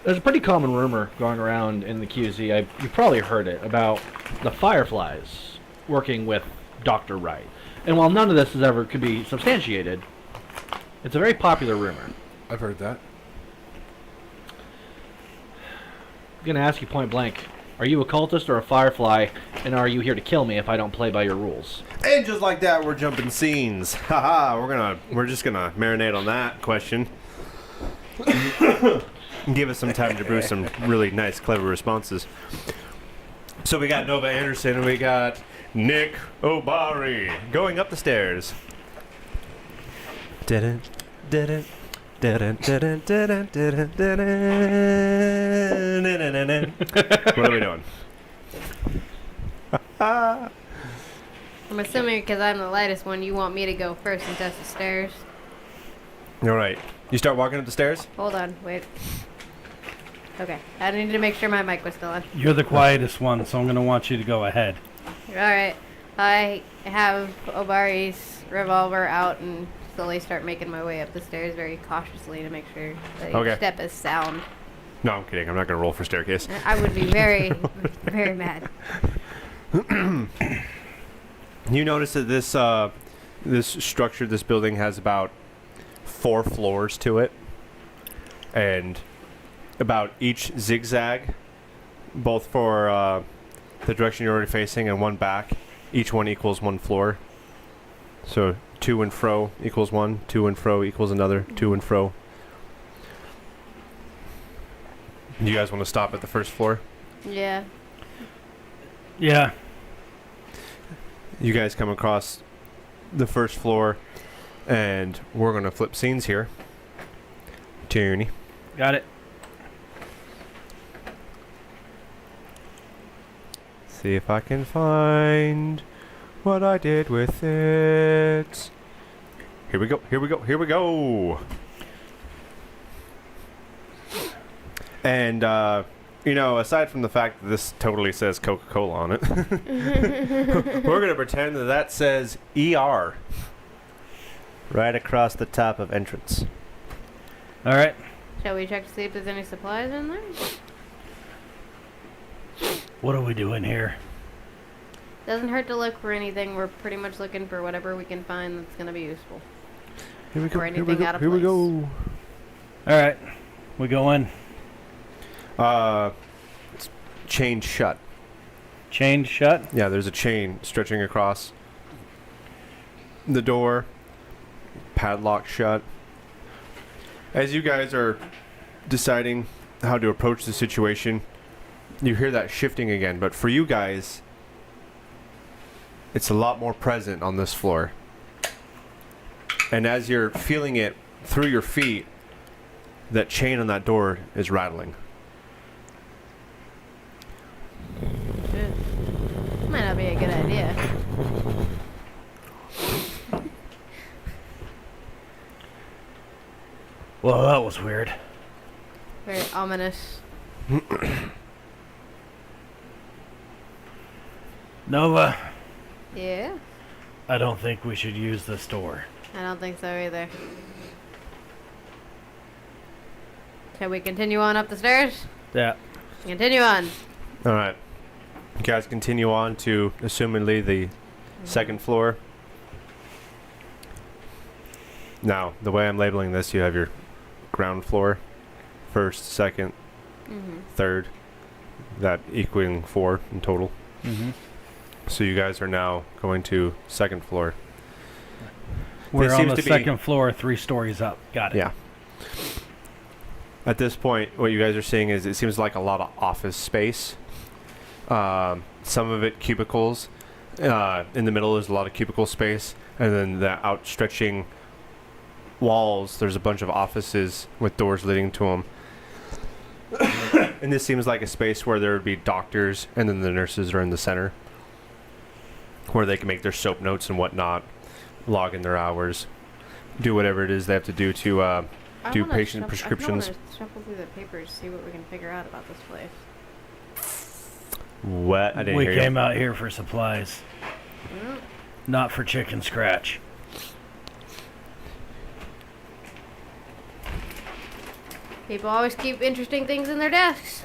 There's a pretty common rumor going around in the QZ, you probably heard it, about the Fireflies working with Dr. Wright. And while none of this could be substantiated, it's a very popular rumor. I've heard that. I'm going to ask you point blank, Are you a cultist or a firefly? And are you here to kill me if I don't play by your rules? And just like that, we're jumping scenes. Haha, we're just gonna marinate on that question. Give us some time to brew some really nice, clever responses. So we got Nova Anderson and we got Nick O'Barry going up the stairs. Didn't. What are we doing? I'm assuming because I'm the lightest one, you want me to go first and test the stairs. All right. You start walking up the stairs? Hold on, wait. Okay, I needed to make sure my mic was still on. You're the quietest one, so I'm going to want you to go ahead. Alright, I have Obari's revolver out and slowly start making my way up the stairs very cautiously to make sure that each Okay. step is sound. No, I'm kidding. I'm not going to roll for staircase. I would be very, very mad. You notice that this structure, this building has about 4 floors to it. And about each zigzag, both for the direction you're already facing and one back, each one equals 1 floor. So 2 and fro equals 1, 2 and fro equals another, 2 and fro. You guys want to stop at the first floor? Yeah. Yeah. You guys come across the first floor, and we're going to flip scenes here. Tierney. Got it. See if I can find what I did with it. Here we go, here we go, here we go. And, you know, aside from the fact that this totally says Coca-Cola on it, we're going to pretend that that says ER right across the top of entrance. All right. Shall we check to see if there's any supplies in there? What are we doing here? Doesn't hurt to look for anything. We're pretty much looking for whatever we can find that's going to be useful. Here we go, Or here we anything go, out of here we place. go. All right. We go in. It's chained shut. Chained shut. Yeah, there's a chain stretching across the door, padlock shut. As you guys are deciding how to approach the situation, you hear that shifting again, but for you guys, it's a lot more present on this floor. And as you're feeling it through your feet, that chain on that door is rattling. Shit. Might not be a good idea. Well, that was weird. Very ominous. Nova, Yeah? I don't think we should use this door. I don't think so either. Shall we continue on up the stairs? Yeah. Continue on. All right. You guys continue on to, assumingly, the second floor. Now, the way I'm labeling this, you have your ground floor, first, second, Mm-hmm. third, that equaling 4 in total. Mm-hmm. So you guys are now going to second floor. We're on seems the to be- second floor, 3 stories up. Got it. Yeah. At this point, what you guys are seeing is it seems like a lot of office space. Some of it cubicles. In the middle, there's a lot of cubicle space. And then the outstretching walls, there's a bunch of offices with doors leading to them. And this seems like a space where there would be doctors, and then the nurses are in the center, where they can make their soap notes and whatnot, log in their hours, do whatever it is they have to do to do patient prescriptions. I want to shuffle through the papers, see what we can figure out about this place. What? I didn't We hear came you. out here for supplies, Mm. not for chicken scratch. People always keep interesting things in their desks.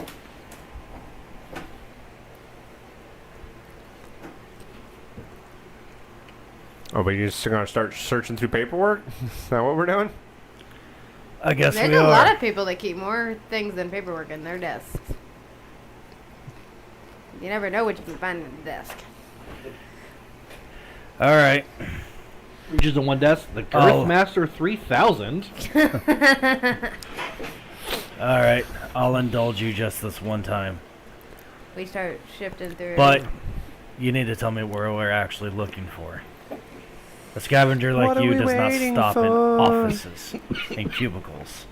Are we just going to start searching through paperwork? Is that what we're doing? I guess There's we a are. lot of people that keep more things than paperwork in their desks. You never know what you can find in the desk. All right. Reaches in one desk. The Oh. Girthmaster 3000. All right. I'll indulge you just this one time. We start shifting through. But you need to tell me where we're actually looking for. A scavenger like What are you we does not waiting stop in for? offices and cubicles.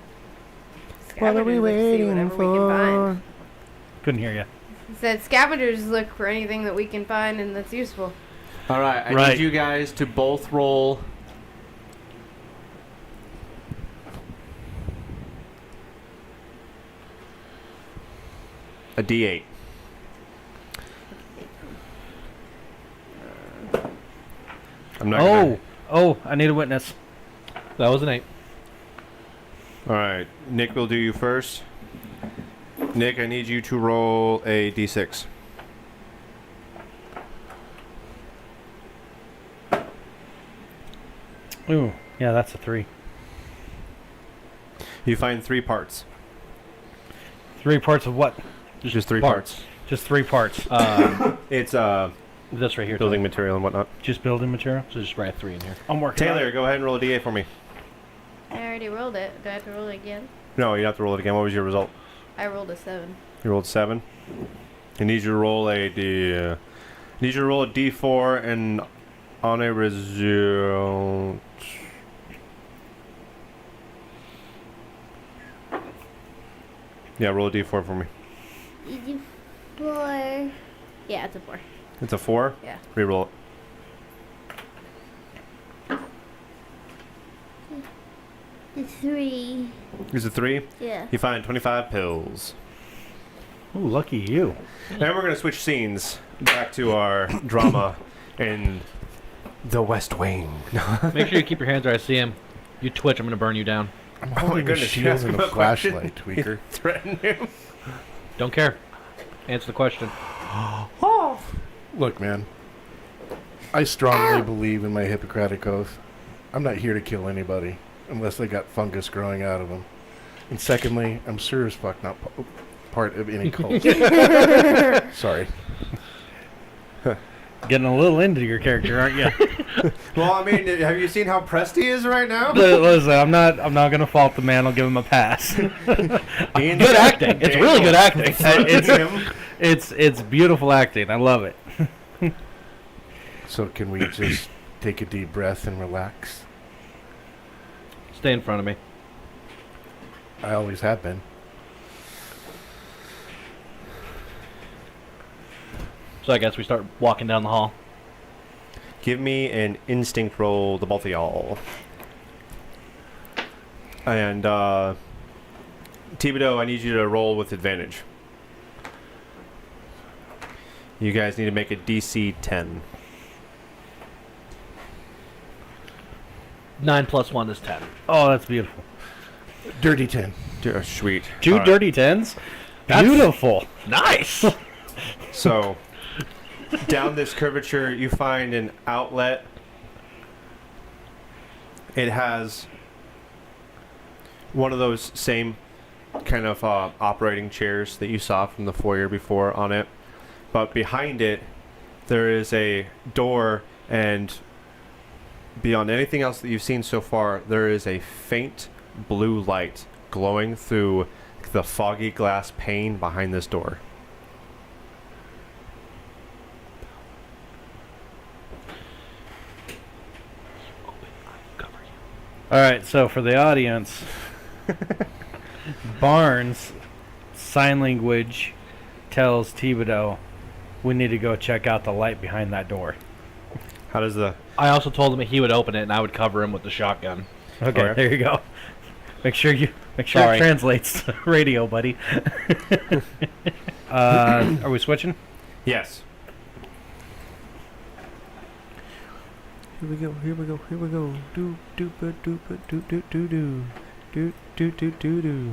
Scavengers look to see whatever we can find. Couldn't hear you. He said scavengers look for anything that we can find and that's useful. All right, I Right. need you guys to both roll a d8. I'm not. Oh, I need a witness. That was an 8. All right, Nick will do you first. Nick, I need you to roll a d6. Ooh, yeah, that's a 3. You find 3 parts. 3 parts of what? Just 3 parts. Just 3 parts. It's This right here. building material and whatnot. Just building material. So just write 3 in here. I'm working. on Taylor, it. go ahead and roll a d8 for me. I already rolled it. Do I have to roll it again? No, you have to roll it again. What was your result? I rolled a 7. You rolled 7. I need you to roll a need you to roll a d4 and on a result. Yeah, roll a d4 for me. Easy 4. Yeah, it's a 4. It's a 4. Yeah. Reroll it. The 3. It's a 3. Yeah. You find 25 pills. Ooh, lucky you. And we're gonna switch scenes back to our drama in the West Wing. Make sure you keep your hands where I see him. You twitch, I'm going to burn you down. I'm Oh my holding a goodness, you shield asked and him a a question. flashlight, tweaker. Threaten him. Don't care. Answer the question. Look, man. I strongly believe in my Hippocratic Oath. I'm not here to kill anybody unless they got fungus growing out of them. And secondly, I'm sure as fuck not part of any cult. Sorry. Getting a little into your character, aren't you? Well, I mean, have you seen how pressed he is right now? Listen, I'm not gonna fault the man. I'll give him a pass. Good Good acting. It's really good acting. It's It's beautiful acting. I love it. So can we just take a deep breath and relax? Stay in front of me. I always have been. So I guess we start walking down the hall. Give me an instinct roll, the both of y'all. And Thibodeau, I need you to roll with advantage. You guys need to make a DC 10. 9 plus 1 is 10. Oh, that's beautiful. Dirty 10. Sweet. Two All right. dirty tens. That's- Beautiful. Nice! So, down this curvature, you find an outlet. It has one of those same kind of operating chairs that you saw from the foyer before on it. But behind it, there is a door, and beyond anything else that you've seen so far, there is a faint blue light glowing through the foggy glass pane behind this door. All right, so for the audience, Barnes sign language tells Thibodeau, we need to go check out the light behind that door. How does the I also told him that he would open it and I would cover him with the shotgun. Okay, Okay. there you go. Make sure it Sorry. translates to radio, buddy. Are we switching? Yes. Here we go, here we go, here we go. Do do ba do ba do do do do. Do do do do do.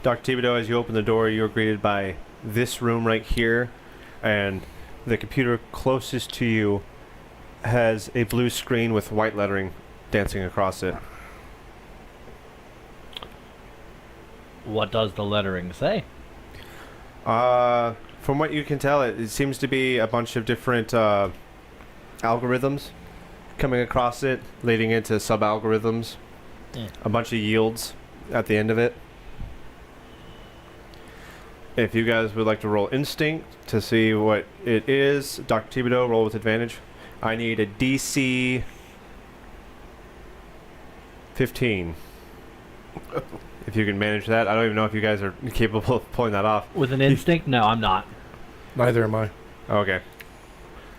Dr. Thibodeau, as you open the door, you are greeted by this room right here, and the computer closest to you has a blue screen with white lettering dancing across it. What does the lettering say? From what you can tell, it seems to be a bunch of different algorithms coming across it, leading into sub-algorithms. A bunch of yields at the end of it. If you guys would like to roll instinct to see what it is, Dr. Thibodeau, roll with advantage. I need a DC 15. If you can manage that. I don't even know if you guys are capable of pulling that off. With an instinct? No, I'm not. Neither am I. Okay.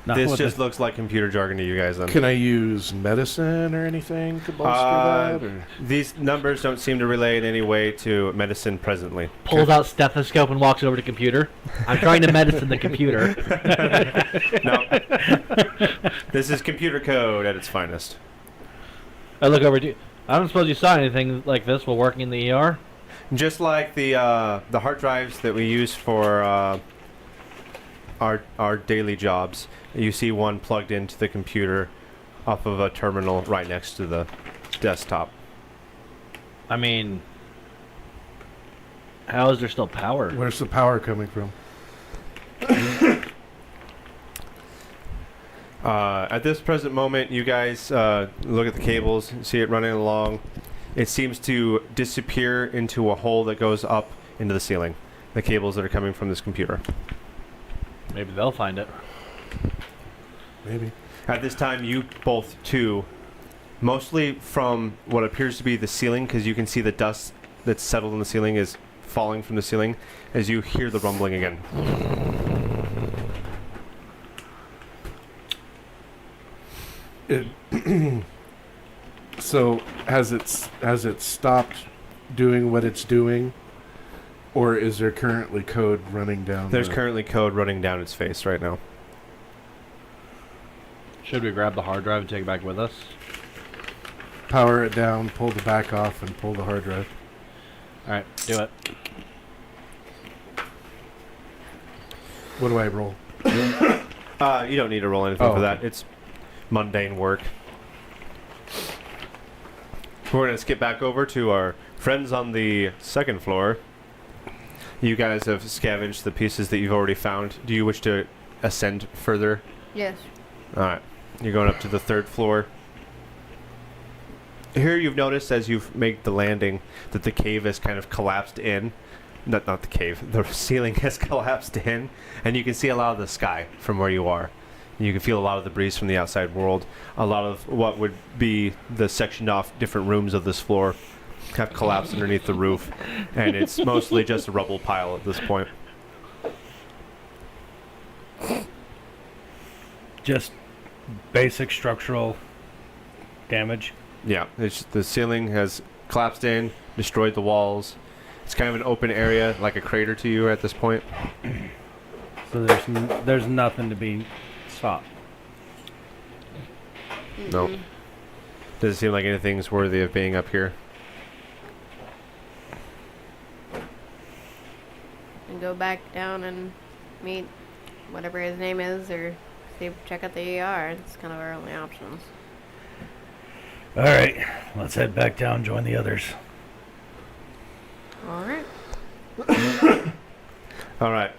Not This with just the- looks like computer jargon to you guys then. Can I use medicine or anything to bolster that? Or? These numbers don't seem to relate in any way to medicine presently. Pulls out stethoscope and walks over to computer. I'm trying to medicine the computer. No. This is computer code at its finest. I look over to. I don't suppose you saw anything like this while working in the ER. Just like the hard drives that we use for our daily jobs, you see one plugged into the computer off of a terminal right next to the desktop. I mean, how is there still power? Where's the power coming from? At this present moment, you guys look at the cables, see it running along. It seems to disappear into a hole that goes up into the ceiling. The cables that are coming from this computer. Maybe they'll find it. Maybe. At this time, you both two, mostly from what appears to be the ceiling, because you can see the dust that's settled in the ceiling is falling from the ceiling, as you hear the rumbling again. So has it stopped doing what it's doing, or is there currently code running down? There's currently code running down its face right now. Should we grab the hard drive and take it back with us? Power it down, pull the back off, and pull the hard drive. All right, do it. What do I roll? You don't need to roll anything Oh, for that. okay. It's mundane work. We're going to skip back over to our friends on the second floor. You guys have scavenged the pieces that you've already found. Do you wish to ascend further? Yes. Alright. You're going up to the third floor. Here you've noticed as you've made the landing that the cave has kind of collapsed in. Not the cave. The ceiling has collapsed in. And you can see a lot of the sky from where you are. You can feel a lot of the breeze from the outside world. A lot of what would be the sectioned off different rooms of this floor have collapsed underneath the roof. And it's mostly just a rubble pile at this point. Just basic structural damage. Yeah, the ceiling has collapsed in, destroyed the walls. It's kind of an open area, like a crater to you at this point. So there's nothing to be stopped. No. Doesn't seem like anything's worthy of being up here. And go back down and meet whatever his name is, or check out the ER. It's kind of our only options. All right, let's head back down, join the others. All right. All right.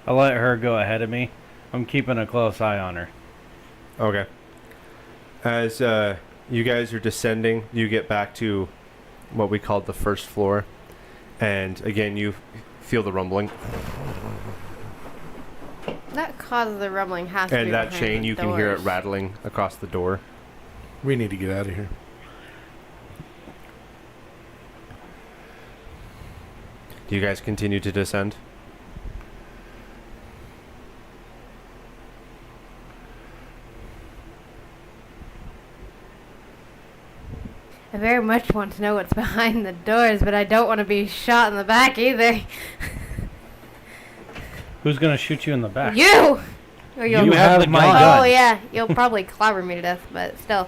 I'll let her go ahead of me. I'm keeping a close eye on her. Okay. As you guys are descending, you get back to what we called the first floor. And again, you feel the rumbling. That causes the rumbling has to be And that behind chain, the you can hear it doors. rattling across the door. We need to get out of here. Do you guys continue to descend? I very much want to know what's behind the doors, but I don't want to be shot in the back either. Who's gonna shoot you in the back? You! Or You you'll- have my Oh, gun. yeah. You'll probably clobber me to death, but still.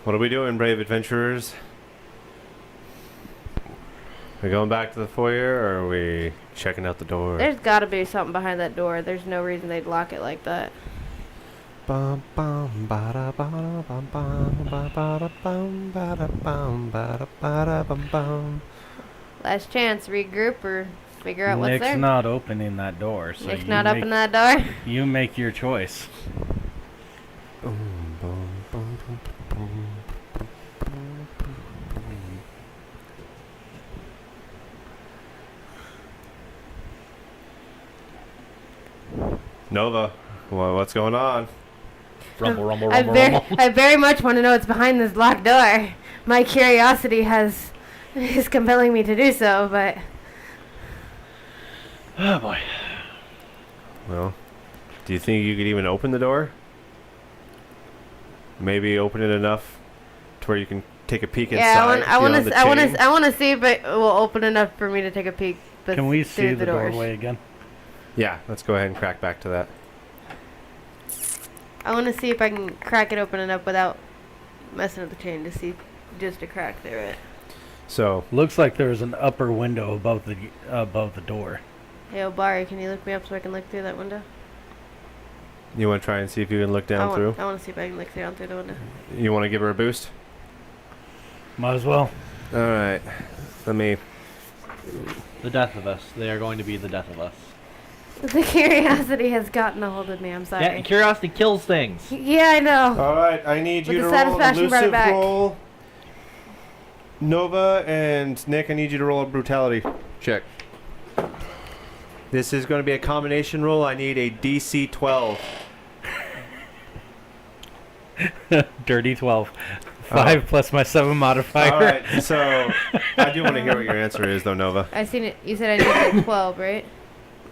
What are we doing, brave adventurers? We going back to the foyer, or are we checking out the door? There's got to be something behind that door. There's no reason they'd lock it like that. Bum bum bada bada bum bum bada bum bada bum bada bada bum bum. Last chance, regroup or figure out what's Nick's there. not opening that door, so Nick's you not make, opening that door. You make your choice. Bum, bum, bum, bum, bum, Nova, what's going on? Rumble, rumble, I rumble, very, rumble. I very much want to know what's behind this locked door. My curiosity is compelling me to do so, but Oh boy. Well, do you think you could even open the door? Maybe open it enough to where you can take a peek inside. yeah, I want beyond to, the I want chain? to, I want to see if it will open enough for me to take a peek. Can we through see the doors. doorway again? Yeah, let's go ahead and crack back to that. I want to see if I can crack it open enough without messing with the chain to see just a crack through it. So, Looks like there's an upper window above the door. Hey, Obari, can you look me up so I can look through that window? you want to try and see if you can look down through? I want to see if I can look down through the window. You want to give her a boost? Might as well. All right. Let me. The death of us. They are going to be the death of us. The curiosity has gotten a hold of me. I'm sorry. Yeah, curiosity kills things. Yeah, I know. All right. I need With you the to roll an satisfaction brought it elusive back. roll. Nova and Nick, I need you to roll a brutality check. This is going to be a combination roll. I need a DC 12. Dirty 12. 5 plus my 7 modifier. All right. So I do want to hear what your answer is, though, Nova. I seen it. You said I needed 12, right?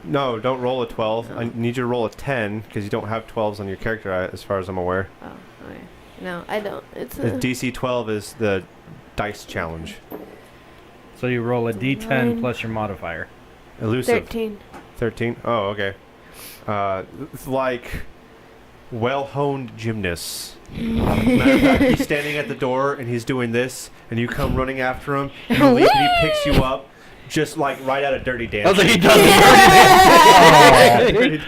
No, don't roll a 12. Oh. I need you to roll a 10 because you don't have 12s on your character, as far as I'm aware. Oh, okay. No, I don't. It's The a DC 12 is the dice challenge. So you roll a d10 Nine. plus your modifier. Elusive. 13. 13? Oh, okay. It's like well-honed gymnasts. Matter of fact, he's standing at the door and he's doing this, and you come running after him. You leap and he picks you up, just like right out of Dirty I Dancing. was like, he does Dirty-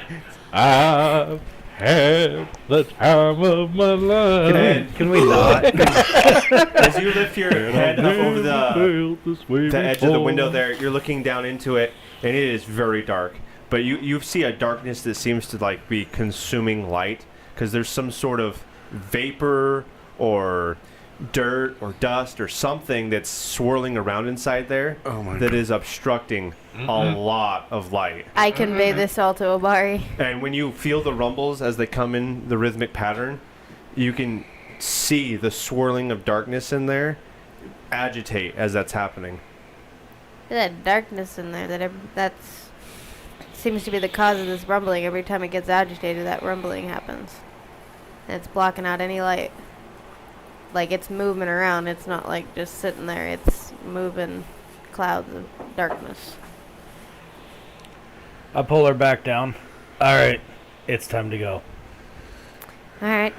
I've had the time of my life. Can we not? As you lift your head up over the edge of the window there, you're looking down into it, and it is very dark. But you see a darkness that seems to like be consuming light, because there's some sort of vapor or dirt or dust or something that's swirling around inside there Oh my that is obstructing a lot of light. I convey this all to Obari. And when you feel the rumbles as they come in the rhythmic pattern, you can see the swirling of darkness in there agitate as that's happening. That darkness in there. That's seems to be the cause of this rumbling. Every time it gets agitated, that rumbling happens. And it's blocking out any light. Like it's moving around. It's not like just sitting there. It's moving clouds of darkness. I pull her back down. All right, it's time to go. All right.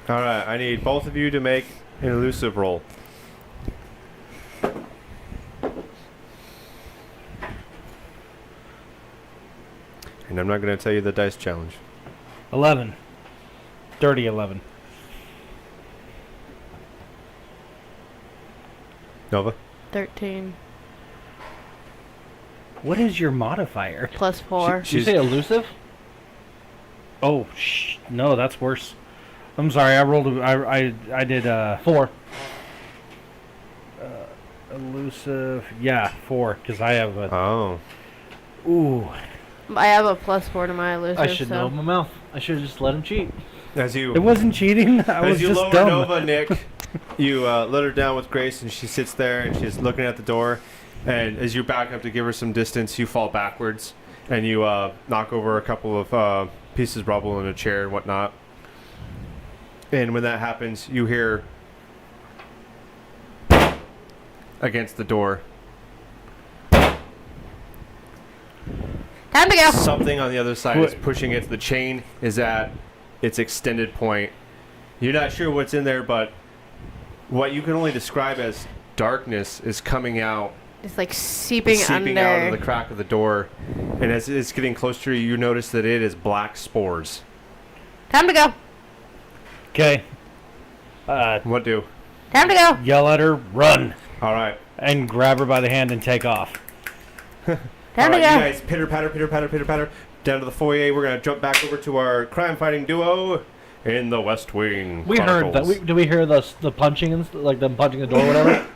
All right, I need both of you to make an elusive roll. And I'm not going to tell you the dice challenge. 11. Dirty 11. Nova? 13 What is your modifier? plus 4. Did you say elusive? Oh, no, that's worse. I'm sorry, I rolled. I did 4. elusive. Yeah, 4 because I have a. Oh. Ooh. I have a plus 4 to my elusive. I should so. know my mouth. I should have just let him cheat. As you It wasn't cheating. I was As you just lower dumb. Nova, Nick, you let her down with Grace, and she sits there and she's looking at the door. And as you back up to give her some distance, you fall backwards and you knock over a couple of pieces of rubble in a chair and whatnot. And when that happens, you hear against the door Time to go. something on the other side is What? pushing it. The chain is at its extended point. You're not sure what's in there, but what you can only describe as darkness is coming out, It's like seeping seeping under. out of the crack of the door. And as it's getting closer to you, you notice that it is black spores. Time to go. Okay. What do? Time to go. Yell at her, run, All right. and grab her by the hand and take off. All Time to right, go. you guys, pitter patter, down to the foyer. We're gonna jump back over to our crime-fighting duo in the West Wing. We heard that. Chronicles. Did we hear the punching and like them punching the door, or whatever?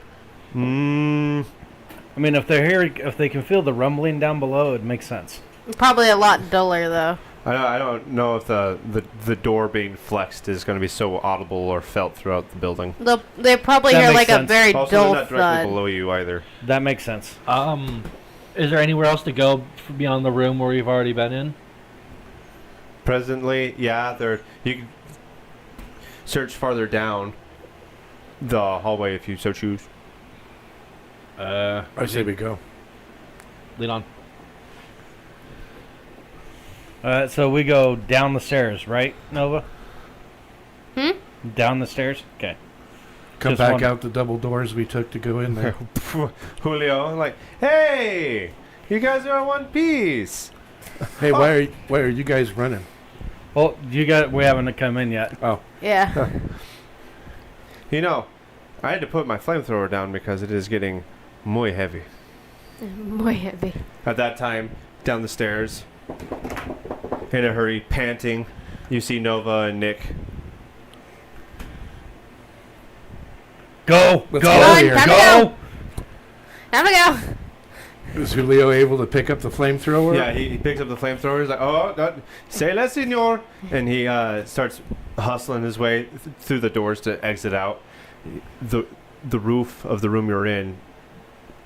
I mean, if they're here, if they can feel the rumbling down below, it makes sense. Probably a lot duller though. I don't know if the door being flexed is going to be so audible or felt throughout the building. They probably That hear makes like sense. a very Also, they're dull not directly thud. below you either. That makes sense. Is there anywhere else to go beyond the room where we've already been in? Presently, yeah, you can search farther down the hallway if you so choose. I say we go. Lead on. So we go down the stairs, right, Nova? Down the stairs? Okay. Come Just back one- out the double doors we took to go in there. Julio, like, hey, you guys are in one piece. Hey, why are you guys running? Well, we haven't come in yet. Oh, Yeah. You know, I had to put my flamethrower down because it is getting muy heavy. Muy heavy. At that time, down the stairs, in a hurry, panting, you see Nova and Nick. Go! Let's Go! get out of here. Time to Go! Time to go. is Julio able to pick up the flamethrower? Yeah, he picks up the flamethrower. He's like, oh, say less, senor. And he starts hustling his way through the doors to exit out. The roof of the room you're in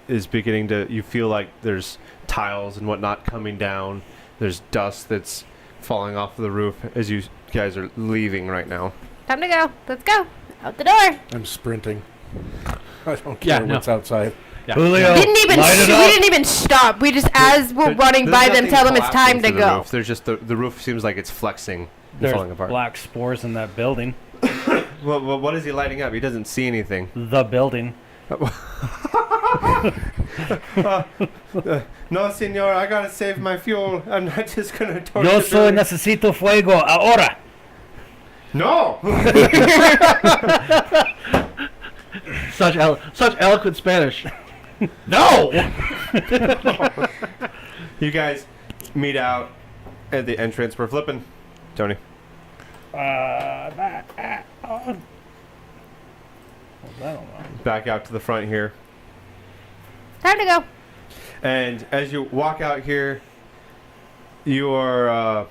is beginning to, you feel like there's tiles and whatnot coming down. There's dust that's falling off of the roof as you guys are leaving right now. Time to go. Let's go. Out the door. I'm sprinting. I don't Yeah, care no. what's outside. Yeah. Julio, We didn't even light it we up. didn't even stop. We just as we're There- running there's by them, nothing tell them it's time collapsing to through the go. roof. There's just the roof seems like it's flexing and There's falling apart. black spores in that building. Well, what is he lighting up? He doesn't see anything. The building. No, senor, I gotta save my fuel. I'm not just gonna torture Yo soy Billy. necesito fuego ahora. No! Such eloquent Spanish. No. You guys meet out at the entrance. We're flipping. Tony. I don't know. Back out to the front here. Time to go. And as you walk out here, you are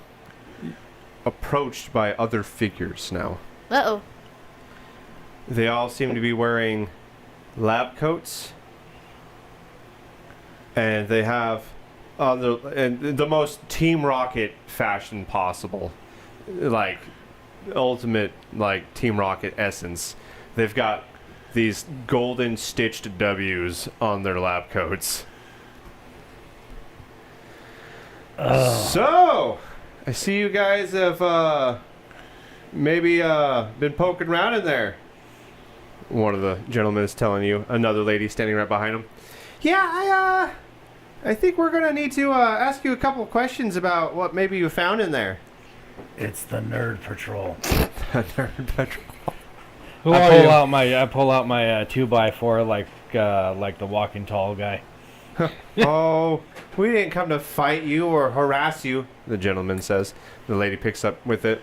approached by other figures now. Uh-oh. They all seem to be wearing lab coats. And they have the most Team Rocket fashion possible. Like, ultimate, like, Team Rocket essence. They've got these golden stitched W's on their lab coats. So, I see you guys have maybe been poking around in there. One of the gentlemen is telling you. Another lady standing right behind him. Yeah, I think we're gonna need to ask you a couple of questions about what maybe you found in there. It's the Nerd Patrol. Who I are pull you? out my 2x4 like the Walking Tall guy. Oh, we didn't come to fight you or harass you, the gentleman says. The lady picks up with it.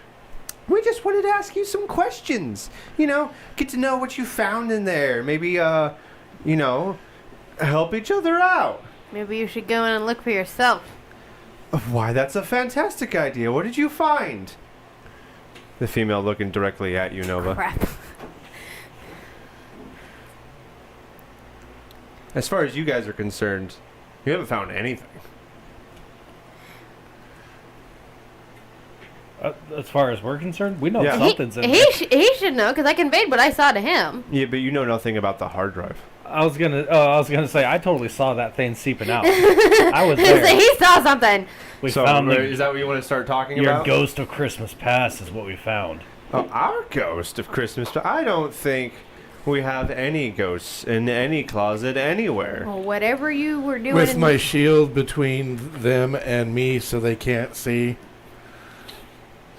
We just wanted to ask you some questions. You know, get to know what you found in there. Maybe, you know, help each other out. Maybe you should go in and look for yourself. Why, that's a fantastic idea. What did you find? The female looking directly at you, Nova. Crap. As far as you guys are concerned, you haven't found anything. As far as we're concerned, we know Yeah. something's in there. He should know because I conveyed what I saw to him. Yeah, but you know nothing about the hard drive. I was gonna say I totally saw that thing seeping out. I was there. He saw something. We So, found is that what you want to start talking your about? ghost of Christmas past is what we found. Oh, our ghost of Christmas. I don't think we have any ghosts in any closet anywhere. Well, whatever you were doing. With my shield between them and me so they can't see.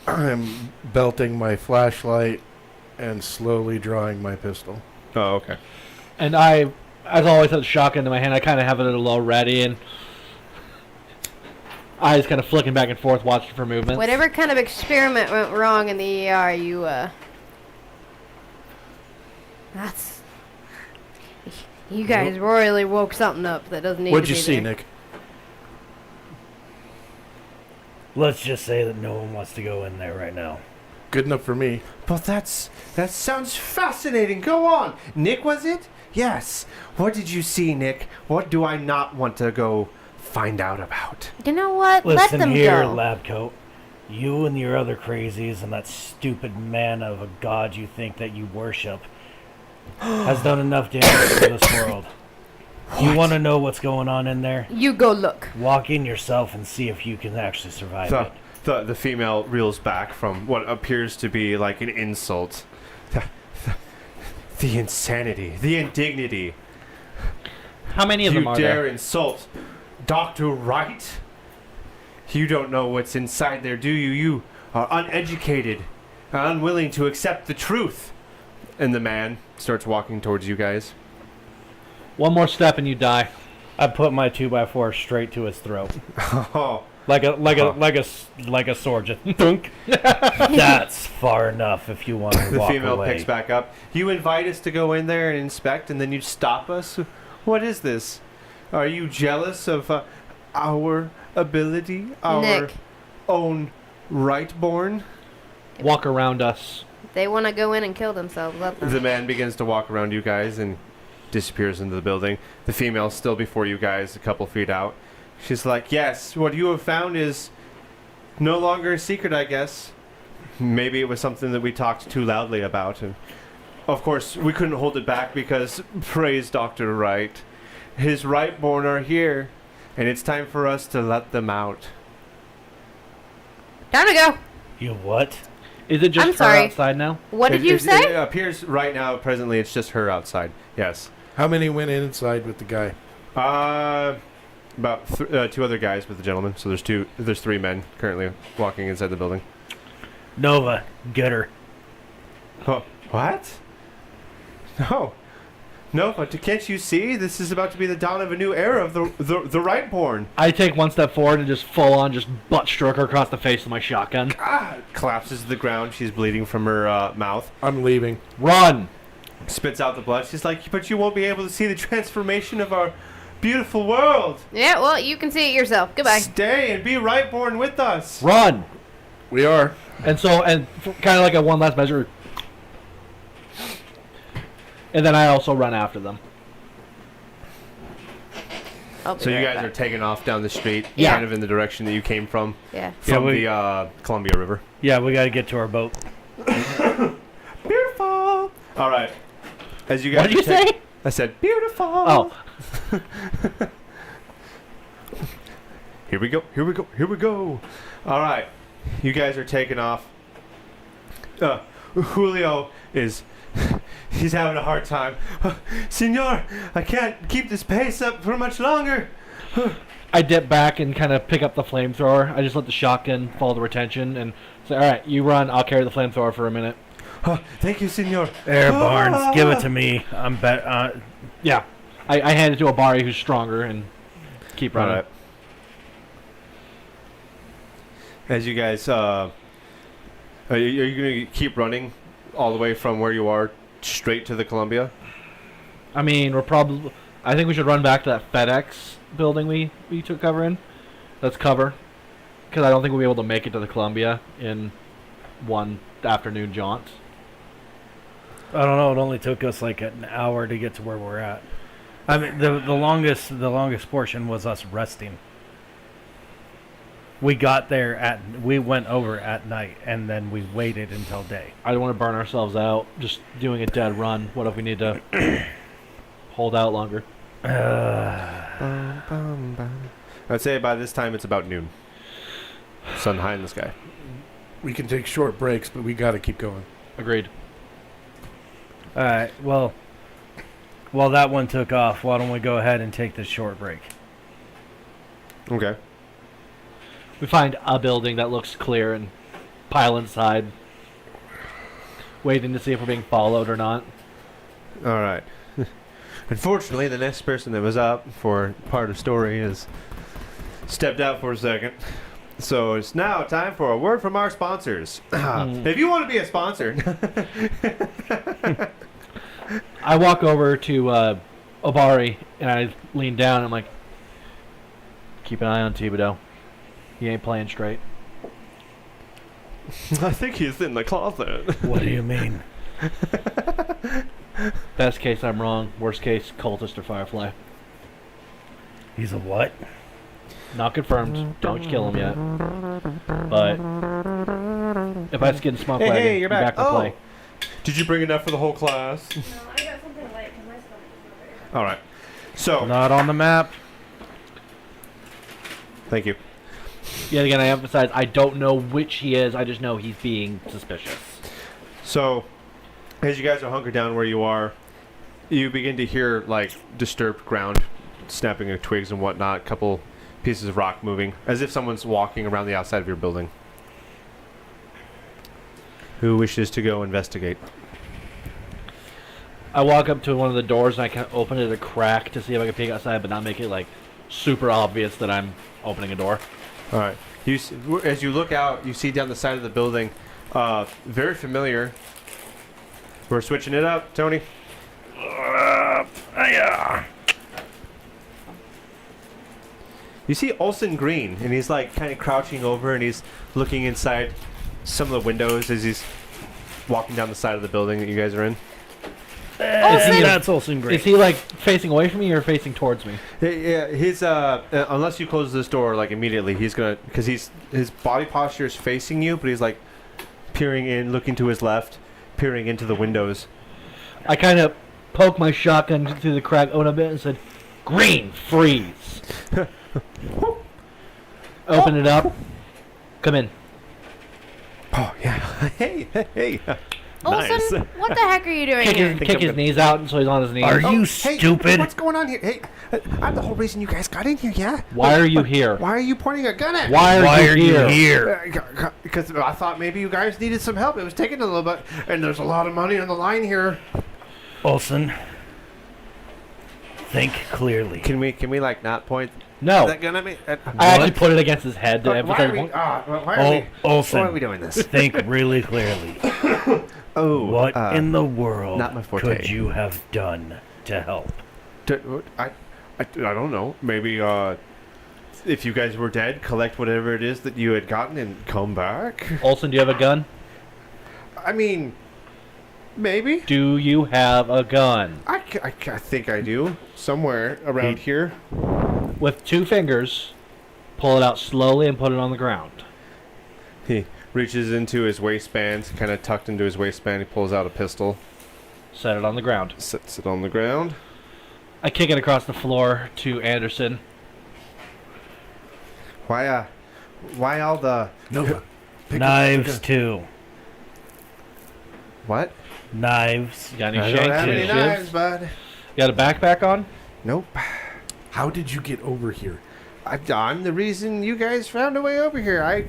I'm belting my flashlight and slowly drawing my pistol. Oh, okay. And I, as always, have the shotgun in my hand. I kind of have it at a low ready, and eyes kind of flicking back and forth, watching for movement. Whatever kind of experiment went wrong in the ER, that's... You guys royally woke something up that doesn't need What'd to you be see, there. Nick? Let's just say that no one wants to go in there right now. Good enough for me. But that sounds fascinating. Go on. Nick, was it? Yes. What did you see, Nick? What do I not want to go find out about? You know what? Let Listen them here, go. lab coat. You and your other crazies and that stupid man of a god you think that you worship has done enough damage to this world. You want to know what's going on in there? You go look. Walk in yourself and see if you can actually survive it. The female reels back from what appears to be like an insult. The insanity, the indignity. How many of You them are dare there? insult Dr. Wright? You don't know what's inside there, do you? You are uneducated and unwilling to accept the truth. And the man starts walking towards you guys. One more step and you die. I put my 2x4 straight to his throat, Oh, like a sword, just thunk. That's far enough if you want to the walk female away. picks back up. You invite us to go in there and inspect, and then you stop us? What is this? Are you jealous of our ability, our Nick. own right-born? Walk around us. If they want to go in and kill themselves, let them. The man begins to walk around you guys and disappears into the building. The female's still before you guys, a couple feet out. She's like, yes, what you have found is no longer a secret, I guess. Maybe it was something that we talked too loudly about. And of course, we couldn't hold it back because, praise Dr. Wright, his right-born are here, and it's time for us to let them out. Time to go. You what? Is it just I'm her sorry. outside now? What did you It say? appears right now, presently, it's just her outside. Yes. How many went inside with the guy? About two other guys with the gentleman. So there's three men currently walking inside the building. Nova, get her. Oh, what? No, but can't you see? This is about to be the dawn of a new era of the right-born. I take one step forward and just full on just butt stroke her across the face with my shotgun. Collapses to the ground. She's bleeding from her mouth. I'm leaving. Run! Spits out the blood. She's like, but you won't be able to see the transformation of our beautiful world. Yeah, well, you can see it yourself. Goodbye. Stay and be right-born with us. Run! We are. And so, and kind of like a one last measure. And then I also run after them. I'll be So you right guys back. are taking off down the street, Yeah. kind of in the direction that you came from Yeah. from we- the Columbia River. Yeah, we got to get to our boat. Beautiful. All right. As you guys What did you say? I said beautiful. Oh, Here we go. Here we go. Here we go. All right. You guys are taking off. Julio is he's having a hard time. Senor, I can't keep this pace up for much longer. I dip back and kind of pick up the flamethrower. I just let the shotgun fall to retention and say, all right, you run. I'll carry the flamethrower for a minute. Thank you, Senor. There, Barnes, give it to me. I'm Yeah. I hand it to Abari, who's stronger, and keep All running. right. As you guys, are you going to keep running all the way from where you are straight to the Columbia? I mean, I think we should run back to that FedEx building we took cover in. Let's cover. Because I don't think we'll be able to make it to the Columbia in one afternoon jaunt. I don't know. It only took us like an hour to get to where we're at. I mean, the longest portion was us resting. We got there we went over at night, and then we waited until day. I don't want to burn ourselves out just doing a dead run. What if we need to hold out longer? I'd say by this time it's about noon. Sun high in the sky. We can take short breaks, but we got to keep going. Agreed. All right. Well, while that one took off, why don't we go ahead and take this short break? Okay. We find a building that looks clear and pile inside, waiting to see if we're being followed or not. All right. Unfortunately, the next person that was up for part of story has stepped out for a second. So it's now time for a word from our sponsors. If you want to be a sponsor, I walk over to Obari and I lean down. And I'm like, keep an eye on Thibodeau. He ain't playing straight. I think he's in the closet. What do you mean? Best case, I'm wrong. Worst case, cultist or Firefly. He's a what? Not confirmed. Don't kill him yet. But if I skin Smoke Hey, Wagon, hey, you're back. to play. Did you bring enough for the whole class? No, I got something light because my stomach is not very All right. So, Not on the map. thank you. Yet again, I emphasize, I don't know which he is. I just know he's being suspicious. So, as you guys are hunkered down where you are, you begin to hear like disturbed ground, snapping of twigs and whatnot, a couple pieces of rock moving, as if someone's walking around the outside of your building. Who wishes to go investigate? I walk up to one of the doors and I can open it a crack to see if I can peek outside, but not make it like super obvious that I'm opening a door. All right. As you look out, you see down the side of the building, very familiar. We're switching it up, Tony. You see Olsen Green, and he's like kind of crouching over, and he's looking inside some of the windows as he's walking down the side of the building that you guys are in. That's Olsen Green. Is he like facing away from me or facing towards me? Yeah, his unless you close this door like immediately, he's gonna because his body posture is facing you, but he's like peering in, looking to his left, peering into the windows. I kind of poke my shotgun through the crack open a bit and said, "Green, freeze." Open it up. Come in. Oh yeah, hey. Nice. Olsen, what the heck are you doing here? Kick his knees out so he's on his knees. Are you Hey, stupid? what's going on here? Hey, I'm the whole reason you guys got in here, yeah? Why are you here? Why are you pointing a gun at me? Why are you here? here? Because I thought maybe you guys needed some help. It was taking a little bit, and there's a lot of money on the line here. Olsen, think clearly. Can we like not point No. that gun at me? I actually put it against his head to Why are emphasize. we? Olsen, Why are we doing this? think really clearly. Oh, What in the world not my forte. could you have done to help? I don't know. Maybe if you guys were dead, collect whatever it is that you had gotten and come back. Olsen, do you have a gun? I mean, maybe. Do you have a gun? I think I do. Somewhere around here. With 2 fingers, pull it out slowly and put it on the ground. He reaches into his waistband, kind of tucked into his waistband. He pulls out a pistol, Set it on the ground. sets it on the ground. I kick it across the floor to Anderson. Why all the... Nova. Knives too. What? Knives. You got any I shanks? don't have any Any knives, shivs? bud. You got a backpack on? Nope. How did you get over here? I'm the reason you guys found a way over here.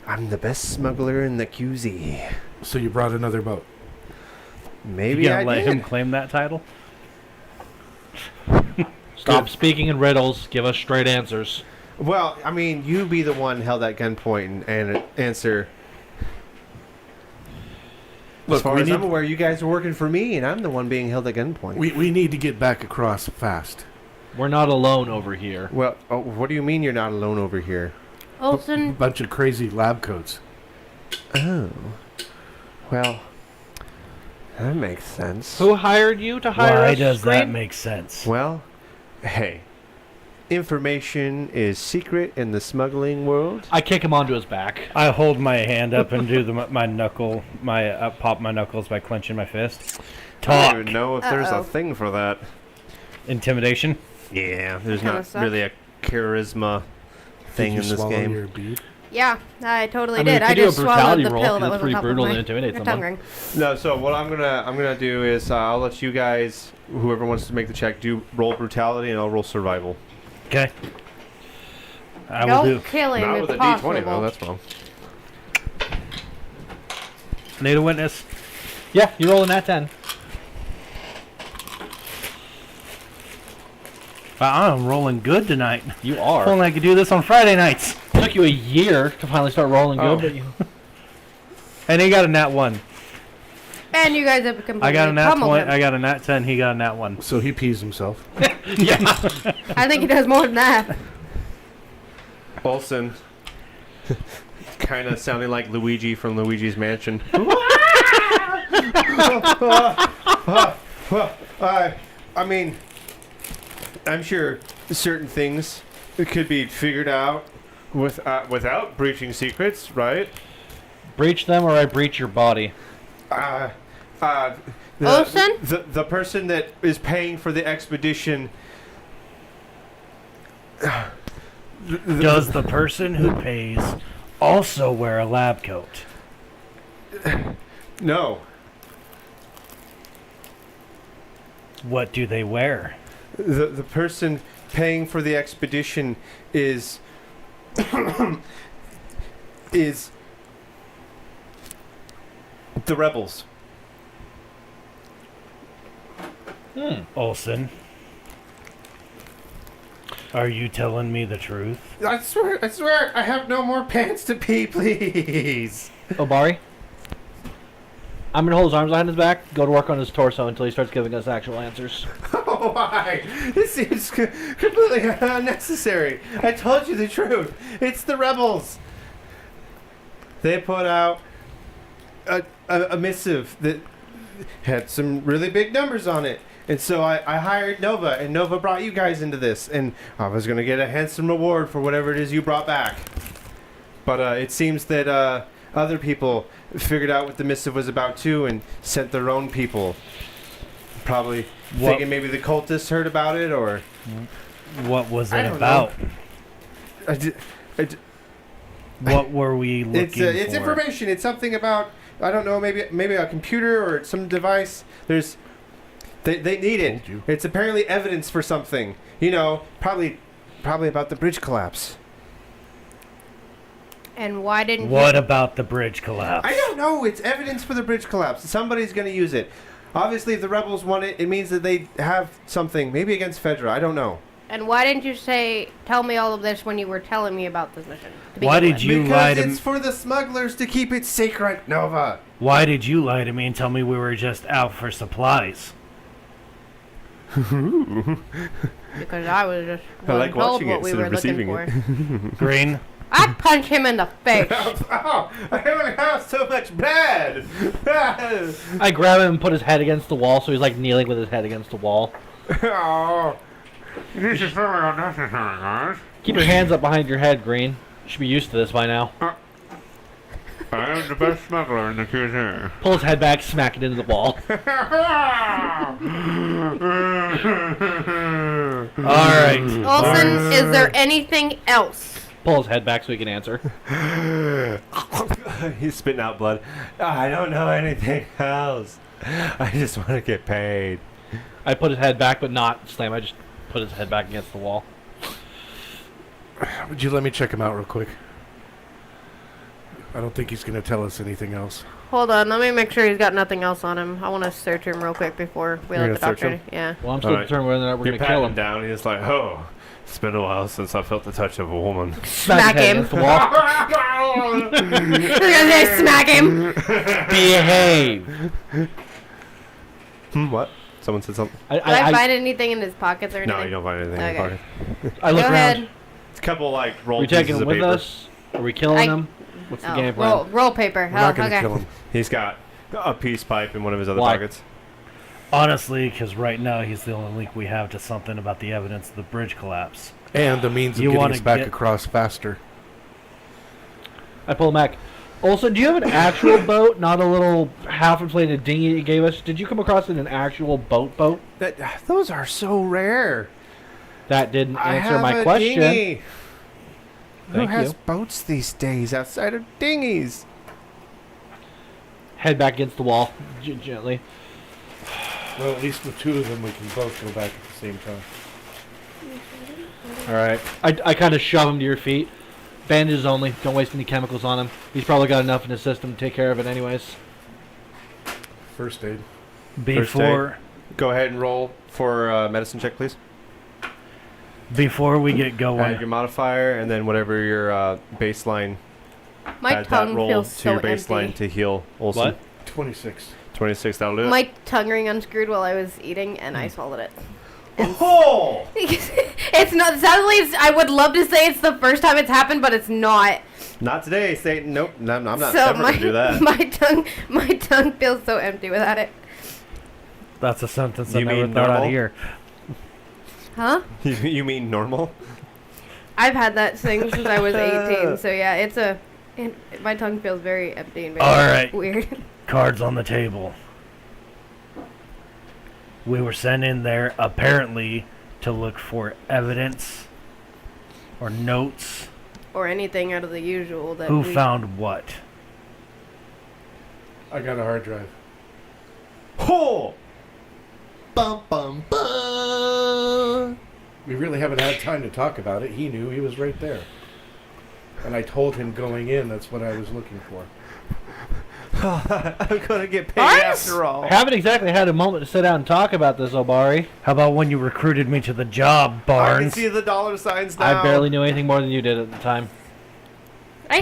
I'm the best smuggler in the QZ. So you brought another boat. Maybe You I gonna let did. him claim that title? Stop speaking in riddles. Give us straight answers. Well, I mean, you be the one held at gunpoint and answer. Look, as far we as I'm need- aware, you guys are working for me, and I'm the one being held at gunpoint. We need to get back across fast. We're not alone over here. Well, what do you mean you're not alone over here? Olsen, Bunch of crazy lab coats. Oh. Well, that makes sense. Who hired you to hire Why us? does that Scream? make sense? Well, hey. Information is secret in the smuggling world. I kick him onto his back. I hold my hand up and do pop my knuckles by clenching my fist. I Talk. don't even know if there's Uh-oh. a thing for that. Intimidation. Yeah, there's Kinda not sucks. really a charisma thing Did you in this swallow game. your bead? yeah, I totally I mean, did. we I could do a just swallowed brutality the roll, pill 'cause that it's was on pretty top brutal of to my intimidate tongue someone. ring. No, so what I'm gonna do is I'll let you guys, whoever wants to make the check, do roll brutality, and I'll roll survival. Okay. I will Don't do. kill him Not if with a possible. D20 though. That's wrong. Need a witness? Yeah, you're rolling that 10. Wow, I'm rolling good tonight. You If are. only I could do this on Friday nights. Took you a year to finally start rolling good, Oh. but you... And he got a nat 1. And you guys have completely I got a nat pummeled 20. him. I got a nat 10. He got a nat 1. So he pees himself. I think he does more than that. Olsen, kind of sounding like Luigi from Luigi's Mansion. I mean, I'm sure certain things could be figured out without breaching secrets, right? Breach them or I breach your body. Olsen? The person that is paying for the expedition. Does the person who pays also wear a lab coat? No. What do they wear? The person paying for the expedition is is the rebels. Olsen, are you telling me the truth? I swear, I have no more pants to pee, please. Obari? I'm gonna hold his arms behind his back, go to work on his torso until he starts giving us actual answers. Why? This seems completely unnecessary. I told you the truth. It's the rebels. They put out a missive that had some really big numbers on it. And so I hired Nova, and Nova brought you guys into this. And I was going to get a handsome reward for whatever it is you brought back. But it seems that other people figured out what the missive was about too and sent their own people. Probably thinking maybe the cultists heard about it, or... What was I it don't about? know. What were we looking It's for? information. It's something about, I don't know, maybe a computer or some device. They need it. Told you. It's apparently evidence for something. You know, probably about the bridge collapse. And why didn't What you... about the bridge collapse? I don't know. It's evidence for the bridge collapse. Somebody's going to use it. Obviously, if the rebels want it, it means that they have something. Maybe against Fedra. I don't know. And why didn't you tell me all of this when you were telling me about this mission? to Why begin did with? you lie Because to it's for the smugglers to keep it secret, Nova. Why did you lie to me and tell me we were just out for supplies? Because I was just I like told watching what it we instead were of looking receiving for. Green, I'd punch him in the face. Oh, I only have so much blood. I grab him and put his head against the wall, so he's like kneeling with his head against the wall. Oh. This is really unnecessary, guys. Keep your hands up behind your head, Green. You should be used to this by now. I am the best smuggler in the QZ. Pull his head back, smack it into the wall. all right. Olsen, is there anything else? Pull his head back so he can answer. He's spitting out blood. I don't know anything else. I just want to get paid. I put his head back, but not slam. I just put his head back against the wall. Would you let me check him out real quick? I don't think he's going to tell us anything else. Hold on, let me make sure he's got nothing else on him. I want to search him real quick before we You're let the gonna search doctor. him? Yeah. Well, I'm still Alright. determined whether or not we're You're going to kill patting him him. down. And he's like, oh, it's been a while since I felt the touch of a woman. Smack his head him. against the wall. You're gonna say smack him. Behave. What? Someone said something? Did I find anything in his pockets or anything? No, you don't find anything in the Okay. pocket. I look Go around. ahead. It's a couple like Are roll we pieces taking him of with paper. us? Are we killing I- him? What's the Oh, game plan? roll paper. We're not Oh, going to okay. kill him. He's got a peace pipe in one of his other Why? pockets. Honestly, because right now he's the only link we have to something about the evidence of the bridge collapse. And the means of You getting wanna us back get- across faster. I pull him back. Also, do you have an actual boat, not a little half-inflated dinghy you gave us? Did you come across in an actual boat? Those are so rare. That didn't I answer have my a question. dinghy. Who Thank has you. boats these days outside of dinghies? Head back against the wall, gently. Well, at least with two of them, we can both go back at the same time. All right. I kind of shove him to your feet. Bandages only. Don't waste any chemicals on him. He's probably got enough in his system to take care of it anyways. First aid. Before Go ahead and roll for medicine check, please. before we get Add going, your modifier, and then whatever your baseline. My add that tongue roll feels to so your baseline empty. to heal Olson. What? 26. 26, that'll do it. My tongue ring unscrewed while I was eating, and I swallowed it. Oh! It's not. Sadly, I would love to say it's the first time it's happened, but it's not. Not today, Satan. Nope, no, I'm not so ever my gonna do that. my tongue feels so empty without it. that's a sentence I You never mean thought normal? I'd hear. Huh? You mean normal? I've had that thing since I was 18, so yeah, my tongue feels very empty and very All right. weird. Cards on the table. We were sent in there apparently to look for evidence or notes. Or anything out of the usual that Who we found what? I got a hard drive. Oh! Bum bum bum. We really haven't had time to talk about it. He knew he was right there. And I told him going in that's what I was looking for. I'm gonna get paid Barnes? after all. Haven't exactly had a moment to sit down and talk about this, Obari. How about when you recruited me to the job, I can Barnes? see the dollar signs now. I barely knew anything more than you did at the time. I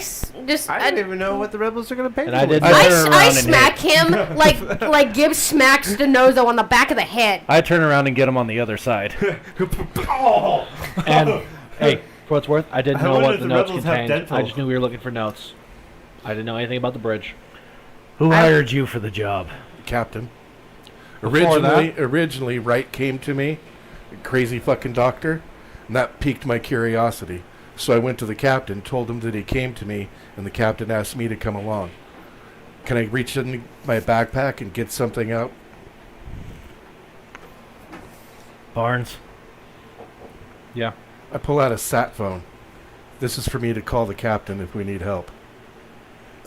I didn't even know what the rebels are gonna pay And me I with. did- I turn I around and smack him like give smacks Denozo on the back of the head. I turn around and get him on the other side. Oh! And hey, for what's worth, I didn't I know wonder what if the the notes rebels have contained. dental. I just knew we were looking for notes. I didn't know anything about the bridge. Who hired you for the job? Captain. Before Originally, Wright came to me, crazy fucking doctor, and that piqued my curiosity. So I went to the captain, told him that he came to me, and the captain asked me to come along. Can I reach in my backpack and get something out? Barnes? Yeah. I pull out a sat phone. This is for me to call the captain if we need help.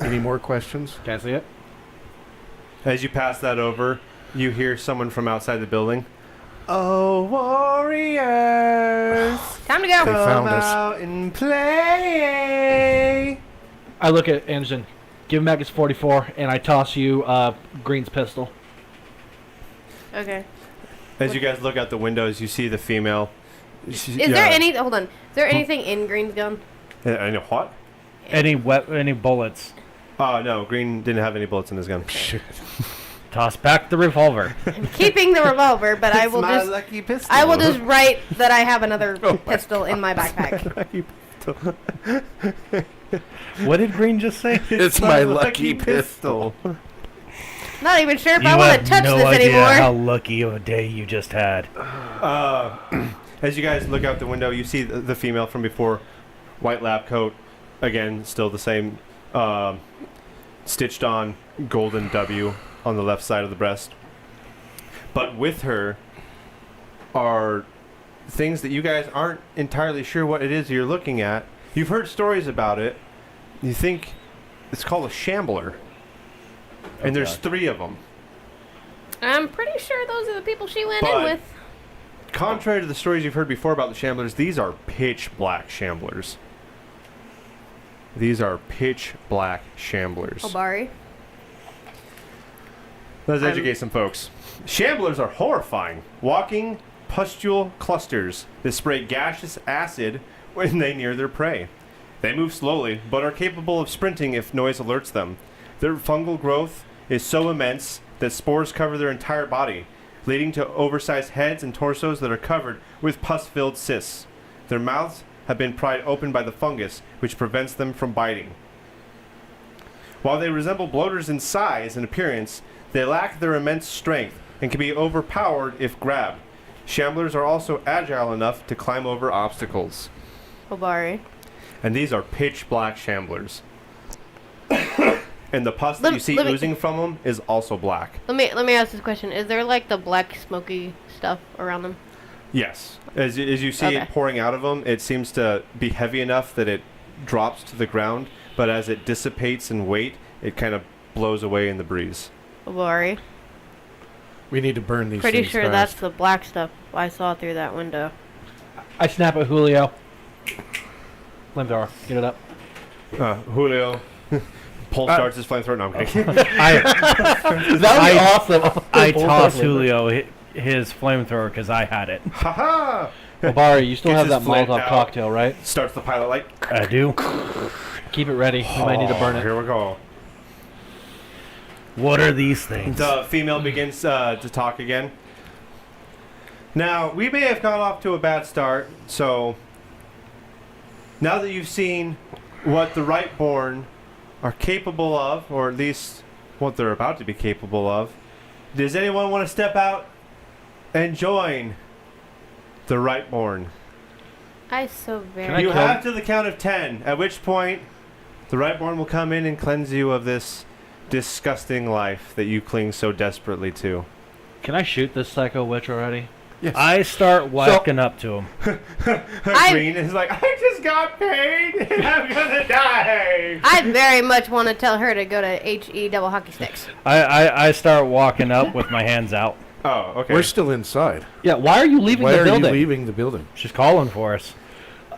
Any more questions? Can't see it. As you pass that over, you hear someone from outside the building. Oh, warriors! Time to go. They found us. out and play! I look at Anderson, give him back his 44, and I toss you Green's pistol. Okay. As you guys look out the windows, you see the female. Is there any? Hold on. Is there anything in Green's gun? I know what? Any bullets? Oh, no, Green didn't have any bullets in his gun. Shit. Toss back the revolver. I'm keeping the revolver, but I will just. lucky pistol. I will just write that I have another pistol in my backpack. What did Green just say? It's my lucky pistol. Not even sure if You I want have to touch no this idea anymore. how lucky of a day you just had. As you guys look out the window, you see the female from before. White lab coat. Again, still the same. Stitched on golden W on the left side of the breast. But with her are things that you guys aren't entirely sure what it is you're looking at. You've heard stories about it. You think it's called a shambler. And there's 3 of them. I'm pretty sure those are the people she went in But- with. Contrary to the stories you've heard before about the shamblers, these are pitch black shamblers. These are pitch black shamblers. Obari. Let's educate some folks. Shamblers are horrifying, walking pustule clusters that spray gaseous acid when they near their prey. They move slowly, but are capable of sprinting if noise alerts them. Their fungal growth is so immense that spores cover their entire body, leading to oversized heads and torsos that are covered with pus-filled cysts. Their mouths have been pried open by the fungus, which prevents them from biting. While they resemble bloaters in size and appearance, they lack their immense strength and can be overpowered if grabbed. Shamblers are also agile enough to climb over obstacles. Obari. And these are pitch black shamblers. And the pus that you see let me- oozing from them is also black. Let me ask this question. Is there like the black smoky stuff around them? Yes. As you see Okay. it pouring out of them, it seems to be heavy enough that it drops to the ground, but as it dissipates in weight, it kind of blows away in the breeze. Obari. We need to burn these Pretty things sure fast. that's the black stuff I saw through that window. I snap at Julio. Flamethrower, get it up. Julio Pole starts his flamethrower. No, I'm kidding. That was awesome. I tossed Julio his flamethrower because I had it. Ha Well, Barry, you still Gets have that his flame Molotov out. cocktail, right? Starts the pilot light. I do. Keep it ready. You might need to burn it. Here we go. What are these things? The female begins to talk again. Now, we may have gone off to a bad start, so now that you've seen what the Rightborn are capable of, or at least what they're about to be capable of, does anyone want to step out and join the Rightborn? I so Can I very. You kill- have to the count of 10, at which point the Rightborn will come in and cleanse you of this disgusting life that you cling so desperately to. Can I shoot this psycho witch already? Yes. I start whacking up to him. Green is like, I just got paid and I'm gonna die. I very much want to tell her to go to HE double hockey sticks. I start walking up with my hands out. Oh, okay. We're still inside. Yeah. Why are you leaving Why the are building? you leaving the building? She's calling for us.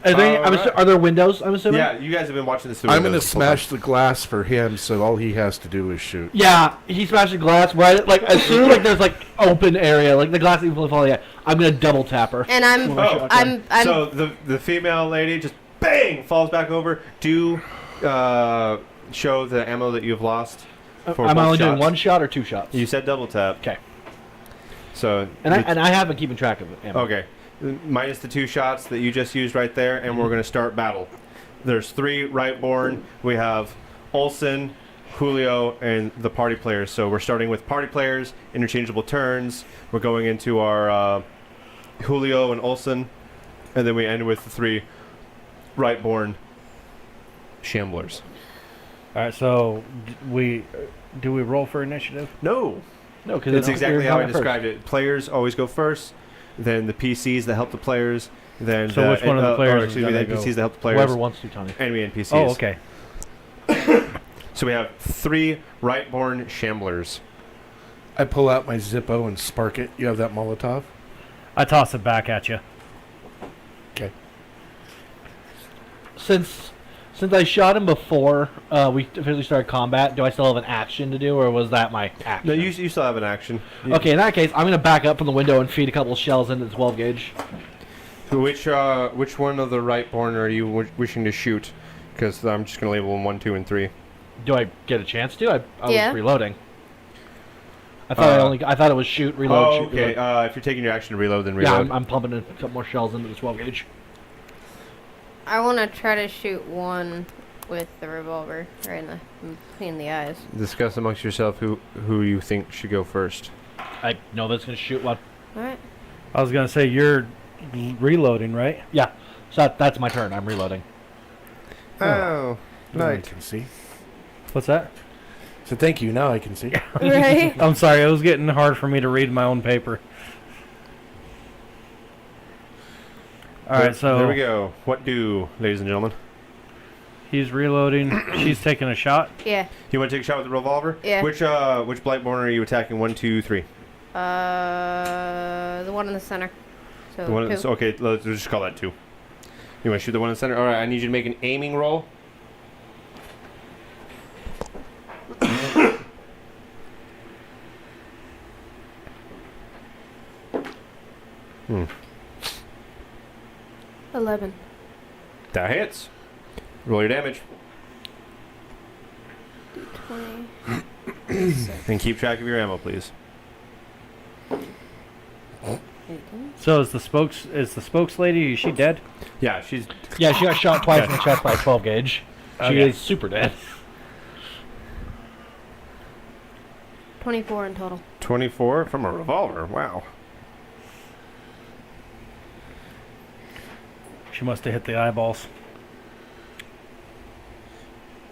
Are, they, Alright. are there windows? I'm assuming. Yeah, you guys have been watching this. I'm going to smash the glass for him, so all he has to do is shoot. Yeah, he smashed the glass right. Like as soon as like there's like open area, like the glass even falling. Yeah, I'm gonna double tap her. And I'm, Oh, I'm So the female lady just bang falls back over. Do show the ammo that you've lost. For I'm both only doing shots. one shot or two shots. You said double tap. Okay. So And I have been keeping track of it. Ammo. okay, minus the 2 shots that you just used right there, and we're going to start battle. There's 3 Rightborn. We have Olsen, Julio, and the party players. So we're starting with party players, interchangeable turns. We're going into our Julio and Olsen, and then we end with the 3 Rightborn Shamblers. All right, so do we roll for initiative? No, No, because that's exactly how I described it. Players always go first, then the PCs that help the players, then So which one of the players is excuse me, the gonna NPCs go? that help the players, Whoever wants to, Tony. enemy NPCs. Oh, okay. So we have 3 Rightborn Shamblers. I pull out my Zippo and spark it. You have that Molotov? I toss it back at you. Okay. Since I shot him before we officially started combat, do I still have an action to do, or was that my action? No, you still have an action. Okay, in that case, I'm gonna back up from the window and feed a couple shells into the 12 gauge. Which one of the Rightborn are you wishing to shoot? Because I'm just gonna label them 1, 2, and 3. Do I get a chance to? I Yeah. was reloading. I thought I thought it was shoot, reload, Oh, shoot, okay. reload. If you're taking your action to reload, then Yeah, reload. I'm pumping a couple more shells into the 12 gauge. I want to try to shoot one with the revolver right between the eyes. Discuss amongst yourself who you think should go first. I know that's gonna shoot one. All right. I was gonna say you're reloading, right? Yeah, so that's my turn. I'm reloading. Oh, Now I can see. What's that? So thank you. Now I can see. Right. I'm sorry, it was getting hard for me to read my own paper. All right, so there we go. What do, ladies and gentlemen? he's reloading. She's taking a shot. Yeah. You want to take a shot with the revolver? Yeah. Which Blightborn are you attacking? 1, 2, 3. The one in the center. So The one. two. So, okay, let's just call that 2. You want to shoot the one in the center? All right. I need you to make an aiming roll. Hmm. 11. That hits. Roll your damage 20. and keep track of your ammo, please. 18. So is the spokes lady? Is she dead? Yeah, she's Yeah, she got shot twice in the chest by a 12 gauge. She Okay. is super dead. 24 in total. 24 from a revolver. Wow. She must have hit the eyeballs.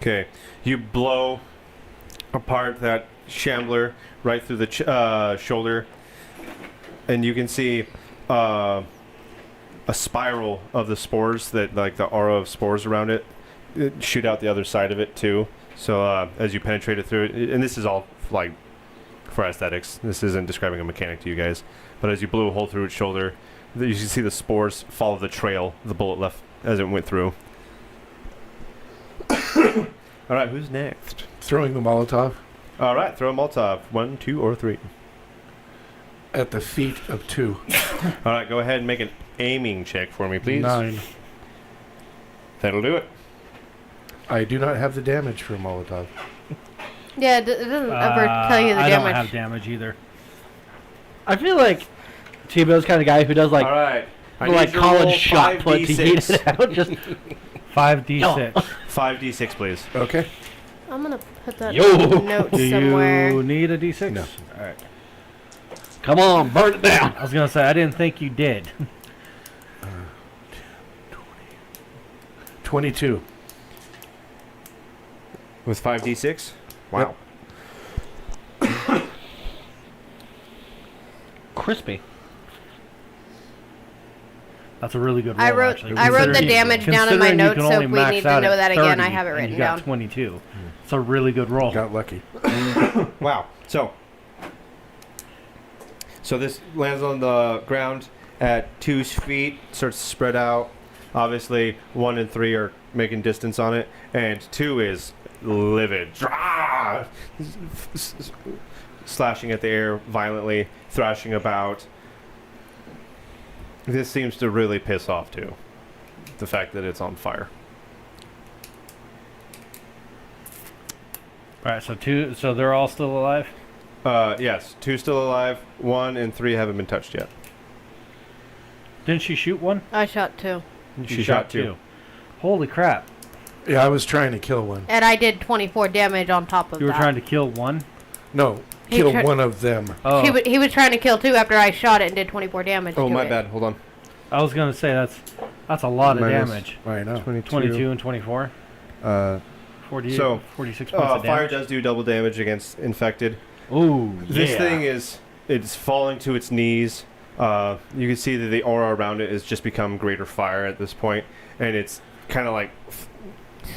Okay, you blow apart that shambler right through the shoulder, and you can see a spiral of the spores that, like the aura of spores around it, shoot out the other side of it too. So as you penetrate it through it, and this is all like for aesthetics. This isn't describing a mechanic to you guys, but as you blew a hole through its shoulder, you can see the spores follow the trail the bullet left as it went through. All right, who's next? Throwing the Molotov All right, throw a Molotov. 1, 2, or 3. at the feet of 2. All right, go ahead and make an aiming check for me, please. 9. That'll do it. I do not have the damage for a Molotov. Yeah, it doesn't ever tell you the I damage. don't have damage either. I feel like T-Bill's kind of guy who does like All right. I like need you to roll college shot put to heat 5d6. it out. Just 5d6. 5d6, please. Okay. I'm gonna put that Yo. in the notes Do somewhere. you need a d6? No. All right. come on, burn it down. I was gonna say I didn't think you did. 22. With 5d6? Wow. Crispy. That's a really good roll. I wrote actually. I wrote the Considering- damage down in my considering you notes, can so only if we max need to out know at that again, I 30, have it and written you got down. 22. It's a really good roll. Got lucky. Wow. So this lands on the ground at 2's feet, starts to spread out. Obviously, 1 and 3 are making distance on it, and 2 is livid. Slashing at the air violently, thrashing about. This seems to really piss off 2. The fact that it's on fire. All right, so 2. So they're all still alive. Yes, 2 still alive, 1 and 3 haven't been touched yet. Didn't she shoot one? I shot 2. She shot 2. Holy crap! Yeah, I was trying to kill one. And I did 24 damage on top of You were that. trying to kill one. No, He kill tri- one of them. Oh, He was trying to kill 2 after I shot it and did 24 damage. Oh, to my it. bad. Hold on. I was gonna say that's a lot of Minus- damage. I know. 22 and 24. 48, So, 46 points of fire damage. does do double damage against infected. Ooh, This yeah. thing it's falling to its knees. You can see that the aura around it has just become greater fire at this point, and it's kind of like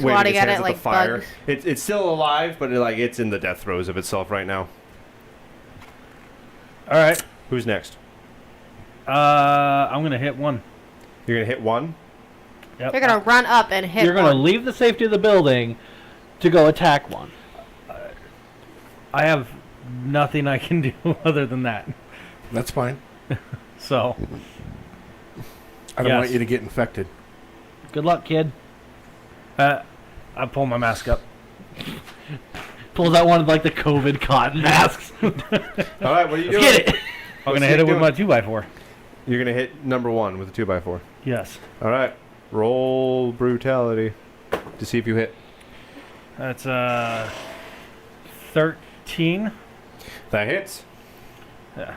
waving Swatting its at hands it the like fire. bugs. It's still alive, but it's in the death throes of itself right now. All right. Who's next? I'm gonna hit one. You're gonna hit 1. Yep. They're gonna run up and hit You're gonna one. leave the safety of the building to go attack one. I have nothing I can do other than that. That's fine. So I don't Yes. want you to get infected. Good luck, kid. I pull my mask up. Pulls out one of like the COVID cotton masks. All right, what are you doing? Hit it. I'm What's gonna hit Nick it with doing? my 2x4. You're gonna hit number 1 with a 2x4. Yes. All right, roll brutality to see if you hit. That's 13. That hits. Yeah.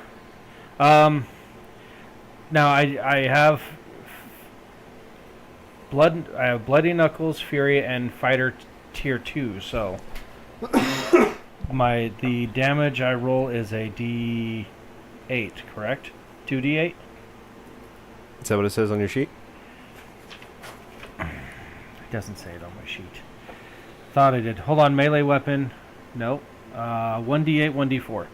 Now I have Bloody Knuckles, Fury, and Fighter Tier 2. So the damage I roll is a D8, correct? 2D8. Is that what it says on your sheet? It doesn't say it on my sheet. Thought I did. Hold on, melee weapon. Nope. 1D8, 1D4.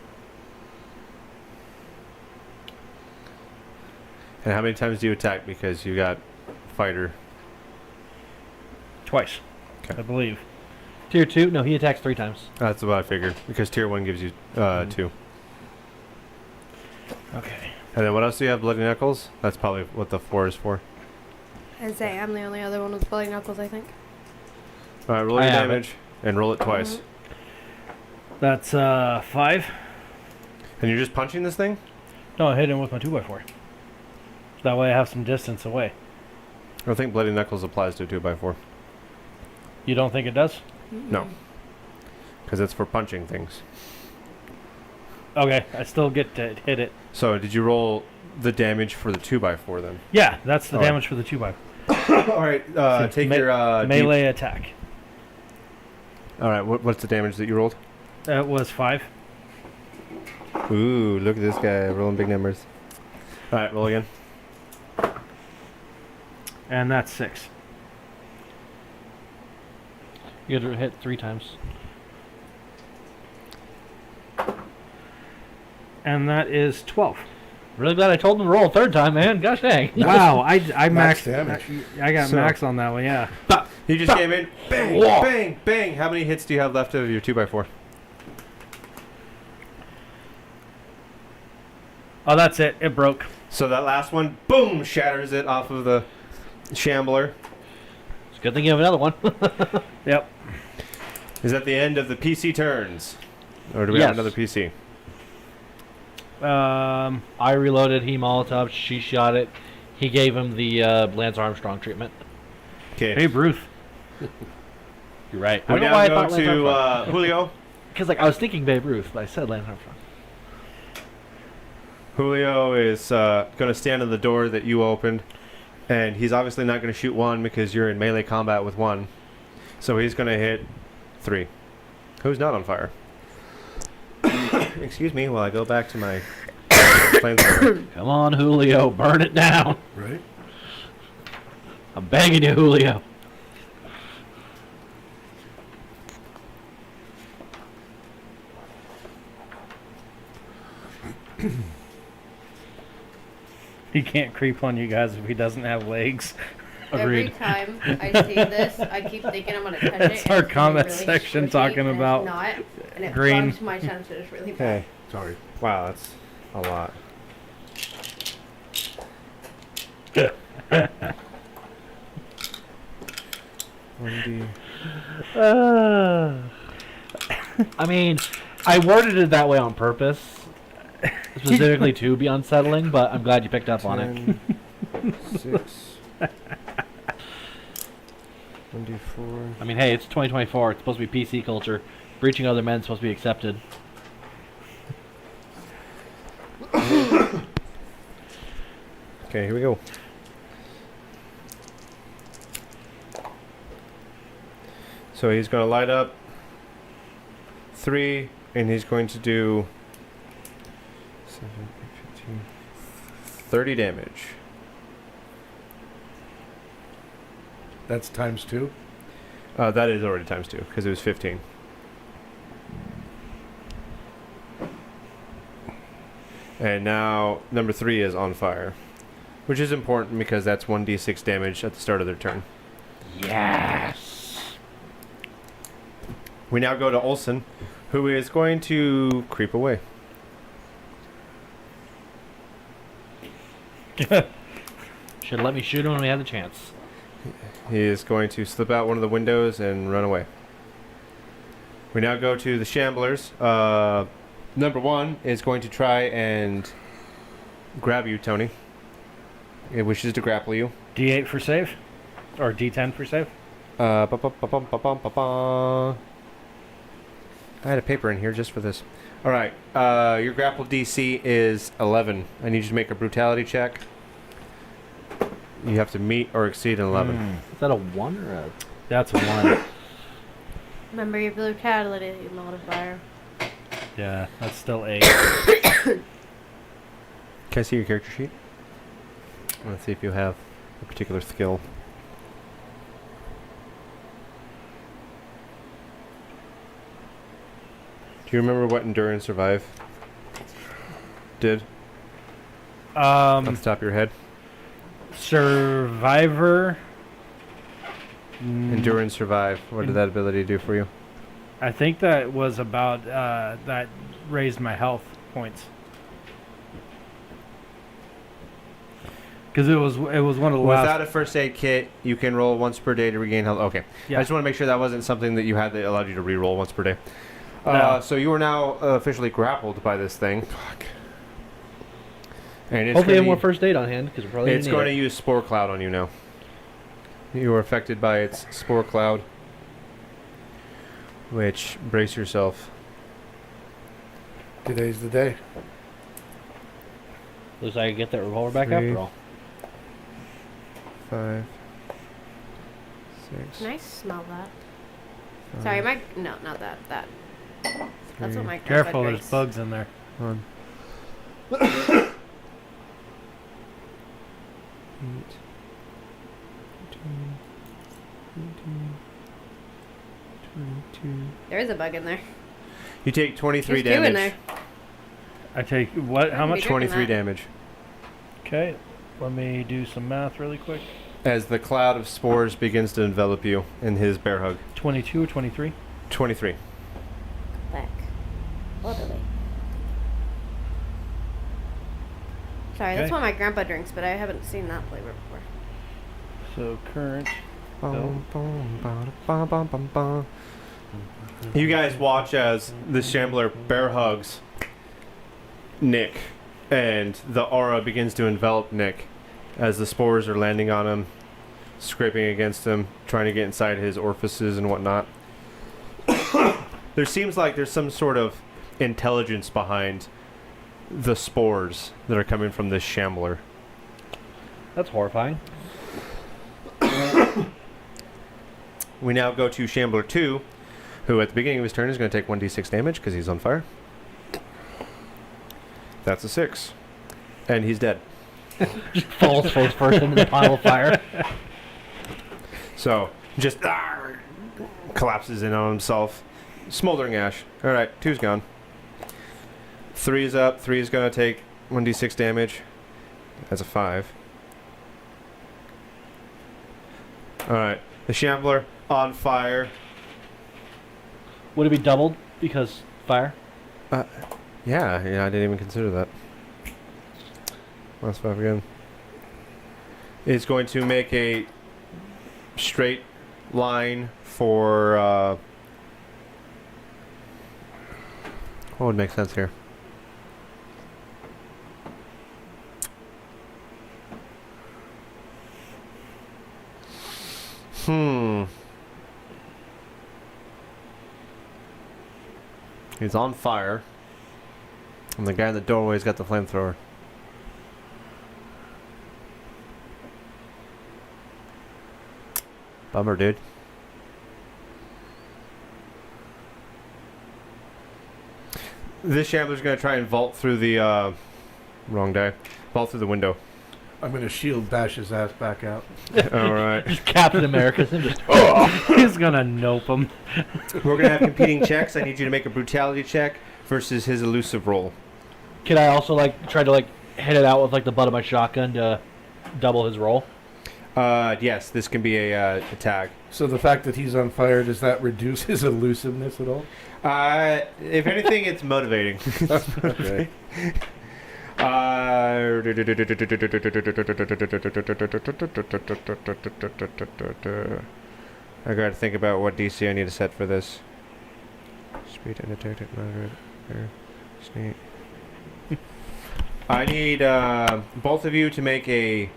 And how many times do you attack because you got fighter? Twice, Okay. I believe. Tier 2? No, he attacks 3 times. That's what I figured because tier 1 gives you 2. Okay. And then what else do you have? Bloody Knuckles? That's probably what the 4 is for. I say I'm the only other one with bloody knuckles, I think. All right, roll I your have it. damage and roll it twice. That's 5. And you're just punching this thing? No, I hit him with my 2x4. That way I have some distance away. I don't think Bloody Knuckles applies to a 2x4 You don't think it does? No. because it's for punching things. Okay, I still get to hit it. So did you roll the damage for the 2x4 then? Yeah, that's the All right. damage for the 2x4. All right, take your melee attack. All right, what's the damage that you rolled? That was 5. Ooh, look at this guy rolling big numbers. All right, roll again. And that's 6. You got to hit 3 times. And that is 12. Really glad I told him to roll a third time, man. Gosh dang. Wow, I Max maxed damage. I got So- max on that one. Yeah. He just came in. Bang, Whoa. bang, bang. How many hits do you have left of your 2x4? Oh, that's it. It broke. So that last one, boom, shatters it off of the shambler. It's a good thing you have another one. Yep. Is that the end of the PC turns? Or do we Yes. have another PC? I reloaded. He Molotov. She shot it. He gave him the Lance Armstrong treatment. Okay. Babe Ruth. You're right. I We don't know why now I go thought Lance Armstrong. to Julio. Because like I was thinking Babe Ruth, but I said Lance Armstrong. Julio is going to stand in the door that you opened, and he's obviously not going to shoot 1 because you're in melee combat with 1. So he's going to hit 3. Who's not on fire? Excuse me while I go back to my flamethrower. Come on, Julio, burn it down. Right? I'm begging you, Julio. He can't creep on you guys if he doesn't have legs. Every Agreed. time I see this, I keep thinking I'm gonna touch it. That's and our it's gonna be comment really section squishy, talking and it's about not, and it green. bugs my senses really bad. Okay. Sorry. Wow, that's a lot. I mean, I worded it that way on purpose, specifically to be unsettling, but I'm glad you picked up on it. 6. 1d4. I mean, hey, it's 2024. It's supposed to be PC culture. Breaching other men is supposed to be accepted. Okay, here we go. So he's going to light up 3, and he's going to do 7, 8, 15, 30 damage. That's times 2. That is already times 2 because it was 15. And now number 3 is on fire, which is important because that's 1d6 damage at the start of their turn. Yes. We now go to Olsen, who is going to creep away. Should have let me shoot him when we had the chance. He is going to slip out one of the windows and run away. We now go to the Shamblers. Number 1 is going to try and grab you, Tony. It wishes to grapple you. D8 for save? Or D10 for save? Ba-ba-ba-bum-ba-bum-ba-bum. I had a paper in here just for this. All right. Your grapple DC is 11. I need you to make a brutality check. You have to meet or exceed an 11. Is that a 1 or a... That's a 1. Remember your brutality modifier. Yeah, that's still 8. Can I see your character sheet? Let's see if you have a particular skill. Do you remember what Endure and Survive did off the top of your head? Survivor. Endure and Survive. What did that ability do for you? I think that was about that raised my health points. Because it was one of the Without last. a first aid kit, you can roll once per day to regain health. Okay. Yeah. I just want to make sure that wasn't something that you had that allowed you to re-roll once per day. No. So you are now officially grappled by this thing. Fuck. And it's Hopefully, I have gonna more first aid on hand because we're probably It's gonna going to need use Spore Cloud on you now. You are affected by its Spore Cloud. Which, brace yourself. Today's the day. it. Looks like I can get that revolver back 3. after all. 5, 6. Can I smell that? Sorry, my no, not that. That. That's what my Careful, bed there's grates. bugs in there. 1. 8, 18, 22. There is a bug in there. You take 23 There's two in damage. there. I take what? How much? Drinking 23 that. damage. Okay, let me do some math really quick. As the cloud of spores begins to envelop you in his bear hug. 22 or 23? 23. Back. All the way. Sorry, that's Okay. what my grandpa drinks, but I haven't seen that flavor before. So current. You guys watch as the Shambler bear hugs Nick, and the aura begins to envelop Nick as the spores are landing on him, scraping against him, trying to get inside his orifices and whatnot. There seems like there's some sort of intelligence behind the spores that are coming from this Shambler. That's horrifying. We now go to Shambler 2, who at the beginning of his turn is going to take 1d6 damage because he's on fire. That's a 6. And he's dead. Falls face first into the pile of fire. So, just collapses in on himself. Smoldering ash. Alright, 2's gone. 3 is up. 3 is going to take 1d6 damage. That's a 5. Alright, the Shambler on fire. Would it be doubled because fire? Yeah, I didn't even consider that. Last 5 again. It's going to make a straight line for, what would make sense here? He's on fire. And the guy in the doorway's got the flamethrower. Bummer, dude. This Shambler's gonna try and vault through the, wrong die. Vault through the window. I'm going to shield bash his ass back out. Alright. Just Captain America's and just He's gonna nope him. We're gonna have competing checks. I need you to make a brutality check versus his elusive roll. Can I also like try to like hit it out with like the butt of my shotgun to double his roll? Yes, this can be a tag. So the fact that he's on fire, does that reduce his elusiveness at all? If anything, it's motivating. Okay. I gotta think about what DC I need to set for this. Speed undetected, moderate, sneak. I need both of you to make a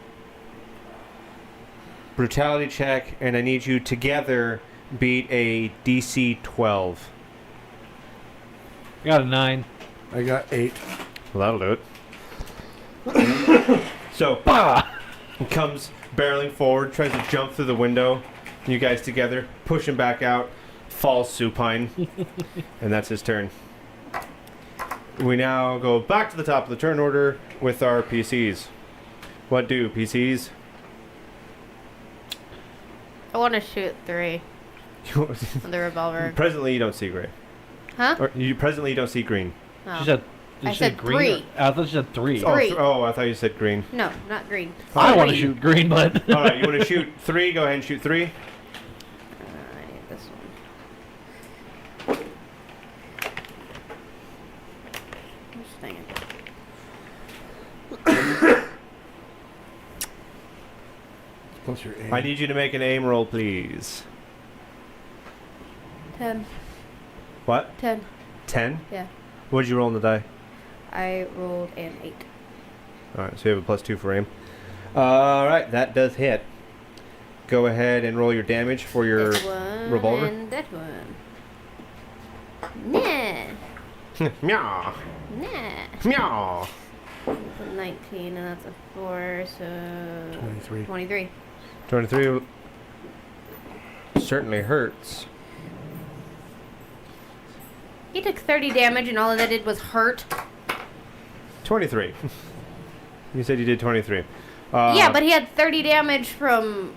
brutality check, and I need you together beat a DC 12. I got a 9. I got 8. Well, that'll do it. So, he comes barreling forward, tries to jump through the window. You guys together push him back out, falls supine, and that's his turn. We now go back to the top of the turn order with our PCs. What do PCs? I want to shoot 3 with the revolver. Presently, you don't see gray. Huh? Or presently, you don't see green. Oh. She said. Did I she say said green? 3. I thought she said 3. Oh, Three. I thought you said green. No, not green. I want to Three. shoot green, but All right, you want to shoot 3? Go ahead and shoot 3. I need this one. Just dang it. Plus your aim. I need you to make an aim roll, please. 10. What? 10. 10? Yeah. What did you roll on the die? I rolled an 8. Alright, so you have a +2 for aim. Alright, that does hit. Go ahead and roll your damage for your This one revolver. and that one. Nah. meow. Nah. Meow. That's a 19 and that's a 4, so 23. 23. 23 certainly hurts. He took 30 damage and all of that did was hurt. 23. You said you did 23. Yeah, but he had 30 damage from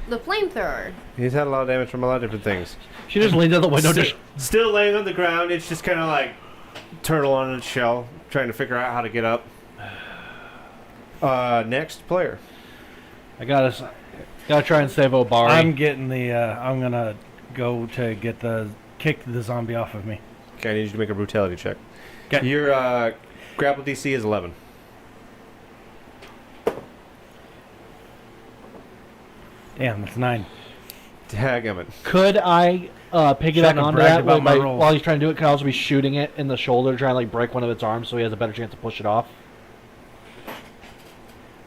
the flamethrower. He's had a lot of damage from a lot of different things. she just leaned out the window. Still laying on the ground. It's just kind of like turtle on its shell, trying to figure out how to get up. Next player. I gotta try and save Obari. I'm getting the. I'm gonna go to kick the zombie off of me. Okay, I need you to make a brutality check. 'Kay. Your grapple DC is 11. Damn, that's 9. Dadgummit. Could I piggyback Shouldn't have onto bragged that about my roll. while he's trying to do it? Could I also be shooting it in the shoulder, trying to like break one of its arms, so he has a better chance to push it off?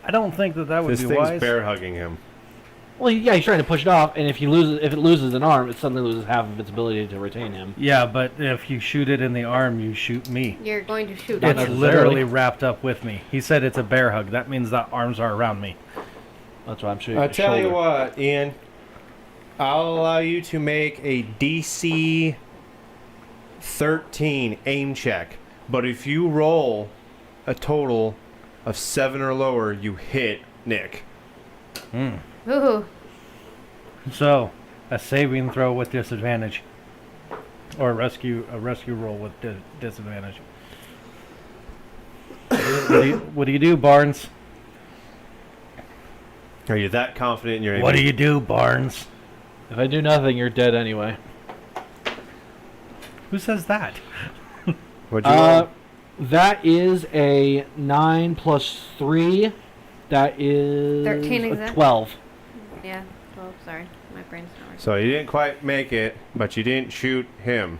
I don't think that would This be thing's wise. bear hugging him. Well, yeah, he's trying to push it off, and if it loses an arm, it suddenly loses half of its ability to retain him. Yeah, but if you shoot it in the arm, you shoot me. You're going to shoot Not It's me. necessarily. literally wrapped up with me. He said it's a bear hug. That means the arms are around me. That's why I'm shooting. I the tell you shoulder. what, Ian. I'll allow you to make a DC 13 aim check, but if you roll a total of 7 or lower, you hit Nick. Ooh. So, a saving throw with disadvantage, or a rescue roll with disadvantage. What do you do, Barnes? Are you that confident in your aim? What do you do, Barnes? If I do nothing, you're dead anyway. Who says that? What'd you roll? That is a 9 plus 3. That is 13 a exact? 12. Yeah. Oh, sorry. My brain's not working. So you didn't quite make it, but you didn't shoot him.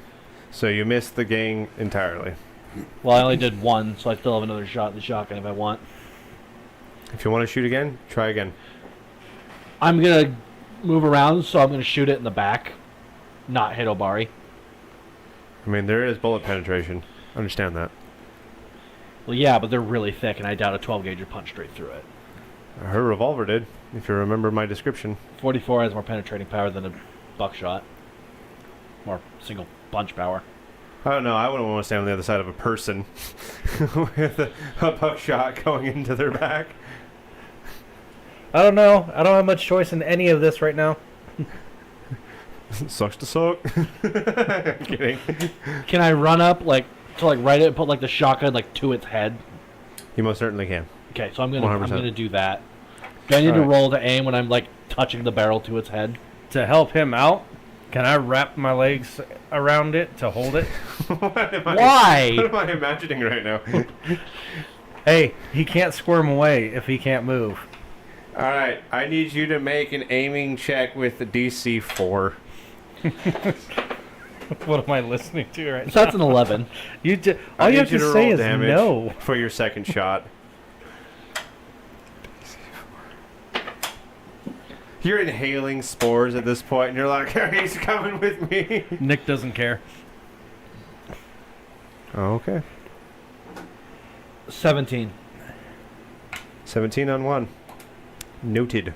So you missed the gang entirely. Well, I only did 1, so I still have another shot at the shotgun if I want. If you want to shoot again, try again. I'm gonna move around, so I'm gonna shoot it in the back, not hit Obari. I mean, there is bullet penetration. Understand that. Well, yeah, but they're really thick, and I doubt a 12 gauge would punch straight through it. Her revolver did, if you remember my description. 44 has more penetrating power than a buckshot. More single punch power. I don't know. I wouldn't want to stand on the other side of a person with a buckshot going into their back. I don't know. I don't have much choice in any of this right now. Sucks to suck. I'm kidding. Can I run up to right it and put the shotgun to its head? You most certainly can. Okay, so I'm 100%. gonna do that. Do I need to Alright. roll to aim when I'm touching the barrel to its head? To help him out, can I wrap my legs around it to hold it? What am Why? What am I imagining right now? Hey, he can't squirm away if he can't move. All right, I need you to make an aiming check with the DC 4. What am I listening to right So that's an 11. now? All I you need have to say roll is damage no. for your second shot. You're inhaling spores at this point, and you're like, he's coming with me. Nick doesn't care. Oh, okay. 17. 17 on 1. Noted.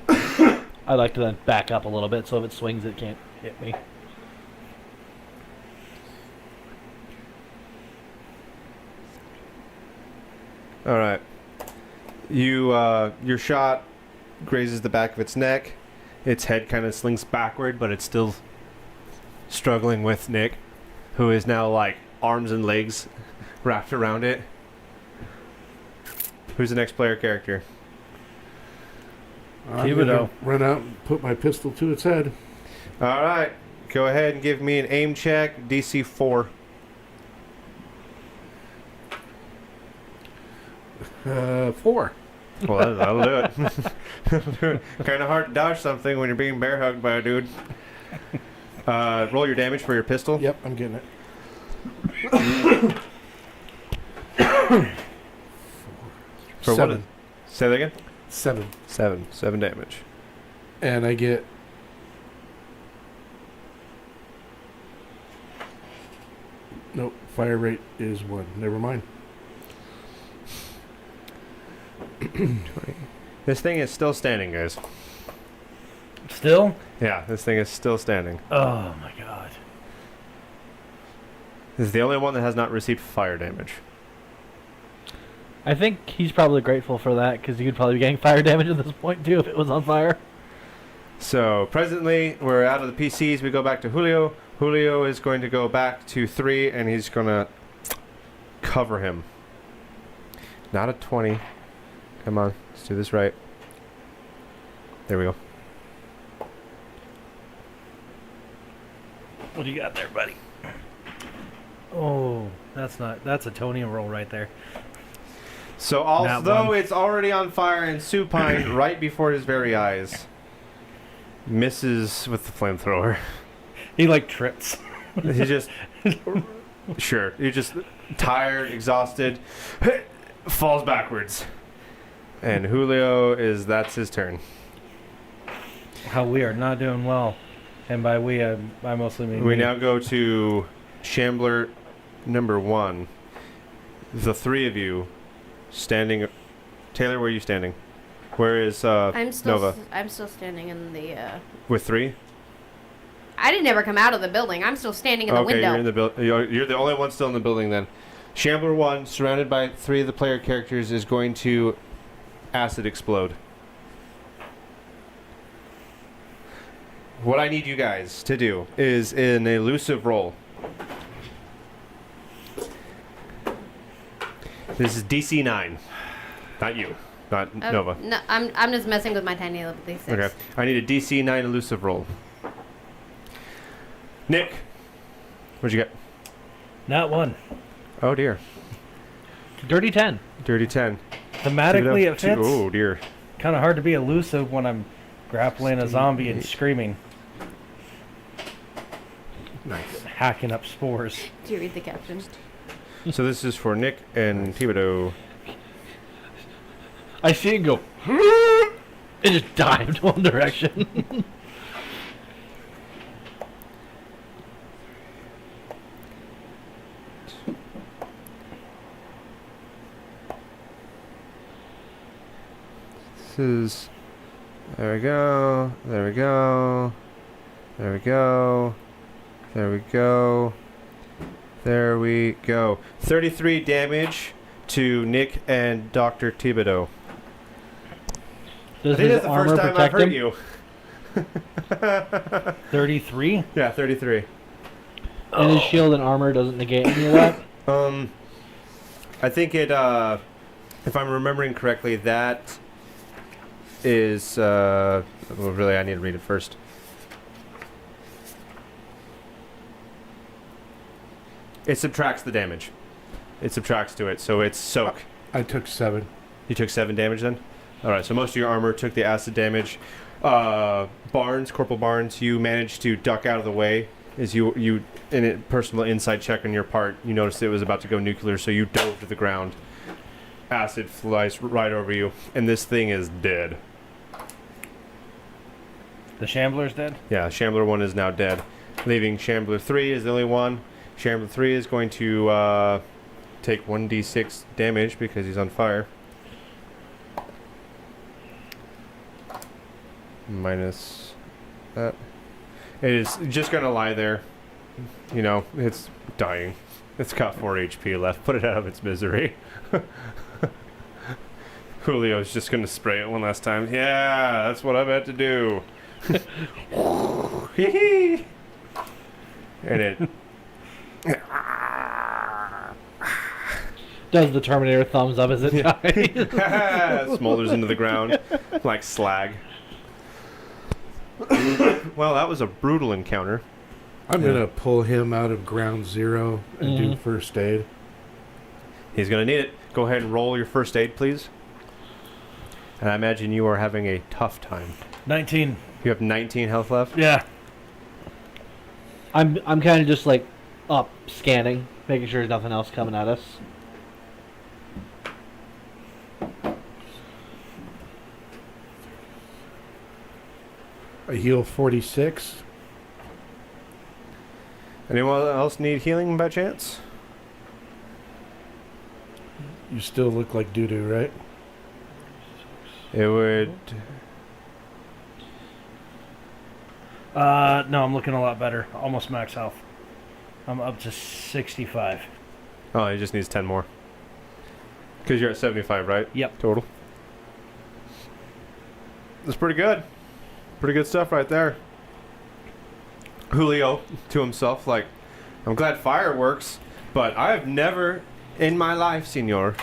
I like to then back up a little bit so if it swings, it can't hit me. All right. Your shot grazes the back of its neck. Its head kind of slinks backward, but it's still struggling with Nick, who is now arms and legs wrapped around it. Who's the next player character? I'm Thibodeau. gonna run out and put my pistol to its head. All right. Go ahead and give me an aim check, DC 4. 4. Well, that'll do it. Kind of hard to dodge something when you're being bear hugged by a dude. Roll your damage for your pistol. Yep, I'm getting it. For 7. what? Say that again. 7. 7 damage. And I get... Nope, fire rate is 1. Never mind. This thing is still standing, guys. Still? Yeah, this thing is still standing. Oh my god. This is the only one that has not received fire damage. I think he's probably grateful for that because he could probably be getting fire damage at this point too if it was on fire. So presently, we're out of the PCs. We go back to Julio. Julio is going to go back to 3, and he's going to cover him. Not a 20. Come on. Let's do this right. There we go. What do you got there, buddy? Oh, that's a Tony roll right there. So Nat although one. it's already on fire and supine right before his very eyes, misses with the flamethrower. He like trips. He just sure. He's just tired, exhausted, falls backwards. And Julio that's his turn. How we are not doing well, and by we I mostly mean We me. now go to Shambler number 1. The three of you standing. Taylor, where are you standing? Where is I'm still Nova? I'm still standing in the. With 3? I didn't ever come out of the building. I'm still standing in the Okay, window. you're in the building. You're the only one still in the building then. Shambler 1, surrounded by 3 of the player characters, is going to acid explode. What I need you guys to do is an elusive roll. This is DC 9. Not you. Not Nova. No, I'm just messing with my tiny little D6. Okay. I need a DC 9 elusive roll. Nick, what'd you get? Not one. Oh dear. Dirty 10. Dirty 10. Thematically, it fits. Oh dear. Kind of hard to be elusive when I'm grappling a zombie and screaming, Nice. hacking up spores. Do you read the caption? So this is for Nick and Thibodeau. I see it go. It just dived one direction. This is. There we go. There we go. There we go. There we go. There we go. 33 damage to Nick and Dr. Thibodeau. I Does think his that's the armor first time I've protect hurt him? you. 33. Yeah, 33. And his shield and armor doesn't negate any of that? I think it, if I'm remembering correctly, that is, well, really, I need to read it first. It subtracts the damage. It subtracts to it, so it's soak. I took 7. You took 7 damage then? Alright, so most of your armor took the acid damage. Barnes, Corporal Barnes, you managed to duck out of the way. As you in a personal insight check on your part, you noticed it was about to go nuclear, so you dove to the ground. Acid flies right over you, and this thing is dead. The Shambler's dead. Yeah, Shambler 1 is now dead. Leaving Shambler 3 is the only one. Shambler 3 is going to take 1d6 damage because he's on fire. Minus that. It is just going to lie there. You know, it's dying. It's got 4 HP left. Put it out of its misery. Julio's just going to spray it one last time. Yeah, that's what I meant to do. And it Does the Terminator thumbs up as it dies? smolders into the ground like slag. Well, that was a brutal encounter. I'm going to pull him out of ground zero and do first aid. He's going to need it. Go ahead and roll your first aid, please. And I imagine you are having a tough time. 19. You have 19 health left? Yeah. I'm kind of just like up scanning, making sure there's nothing else coming at us. I heal 46. Anyone else need healing by chance? You still look like doo-doo, right? It would... No, I'm looking a lot better. Almost max health. I'm up to 65. Oh, he just needs 10 more. Because you're at 75, right? Yep. Total. That's pretty good. Pretty good stuff right there. Julio, to himself, like, I'm glad fire works, but I've never in my life, senor,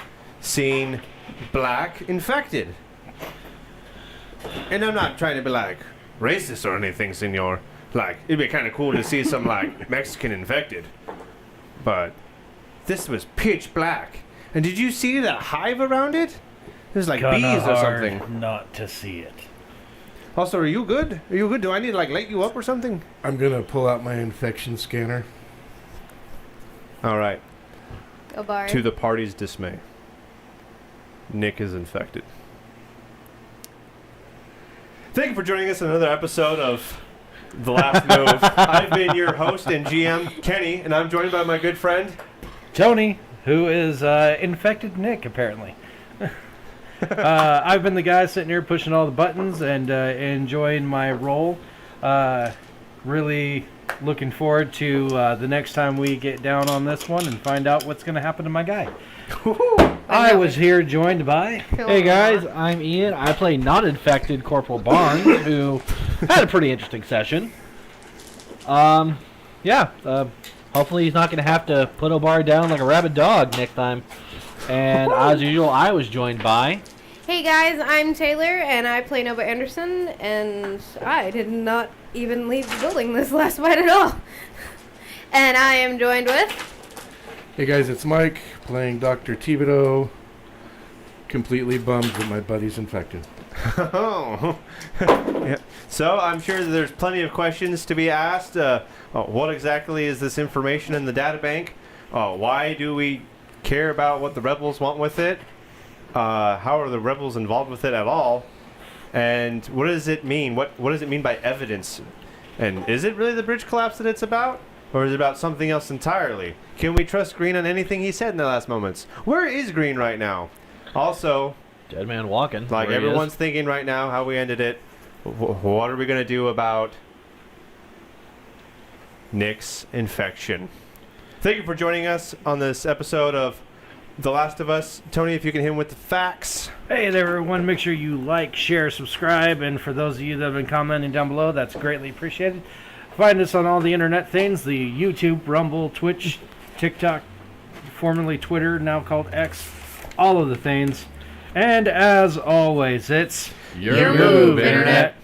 seen black infected. And I'm not trying to be like racist or anything, senor. Like, it'd be kind of cool to see some like Mexican infected. But this was pitch black. And did you see that hive around it? There's like Kinda bees or hard something. not to see it. Also, are you good? Are you good? Do I need to like light you up or something? I'm gonna pull out my infection scanner. All right. Go Bard. To the party's dismay, Nick is infected. Thank you for joining us on another episode of The Last Move. I've been your host and GM, Kenny, and I'm joined by my good friend. Tony, who is infected Nick, apparently. I've been the guy sitting here pushing all the buttons and enjoying my role. Really looking forward to the next time we get down on this one and find out what's going to happen to my guy. I was here joined by... Hey guys, I'm Ian. I play not-infected Corporal Barnes, who had a pretty interesting session. Hopefully he's not going to have to put O'Barr down like a rabid dog next time. And as usual, I was joined by... Hey guys, I'm Taylor, and I play Nova Anderson, and I did not even leave the building this last fight at all. And I am joined with... Hey guys, it's Mike playing Dr. Thibodeau. Completely bummed that my buddy's infected. Oh. Yeah. So I'm sure that there's plenty of questions to be asked. What exactly is this information in the data bank? Why do we care about what the rebels want with it? How are the rebels involved with it at all? And what does it mean? What does it mean by evidence? And is it really the bridge collapse that it's about? Or is it about something else entirely? Can we trust Green on anything he said in the last moments? Where is Green right now? Also, Dead Man Walking. like where he is. everyone's thinking right now how we ended it. What are we going to do about Nick's infection? Thank you for joining us on this episode of The Last of Us. Tony, if you can hit him with the facts. Hey there, everyone. Make sure you like, share, subscribe, and for those of you that have been commenting down below, that's greatly appreciated. Find us on all the internet things, the YouTube, Rumble, Twitch, TikTok, formerly Twitter, now called X, all of the things. And as always, it's Your move, Internet.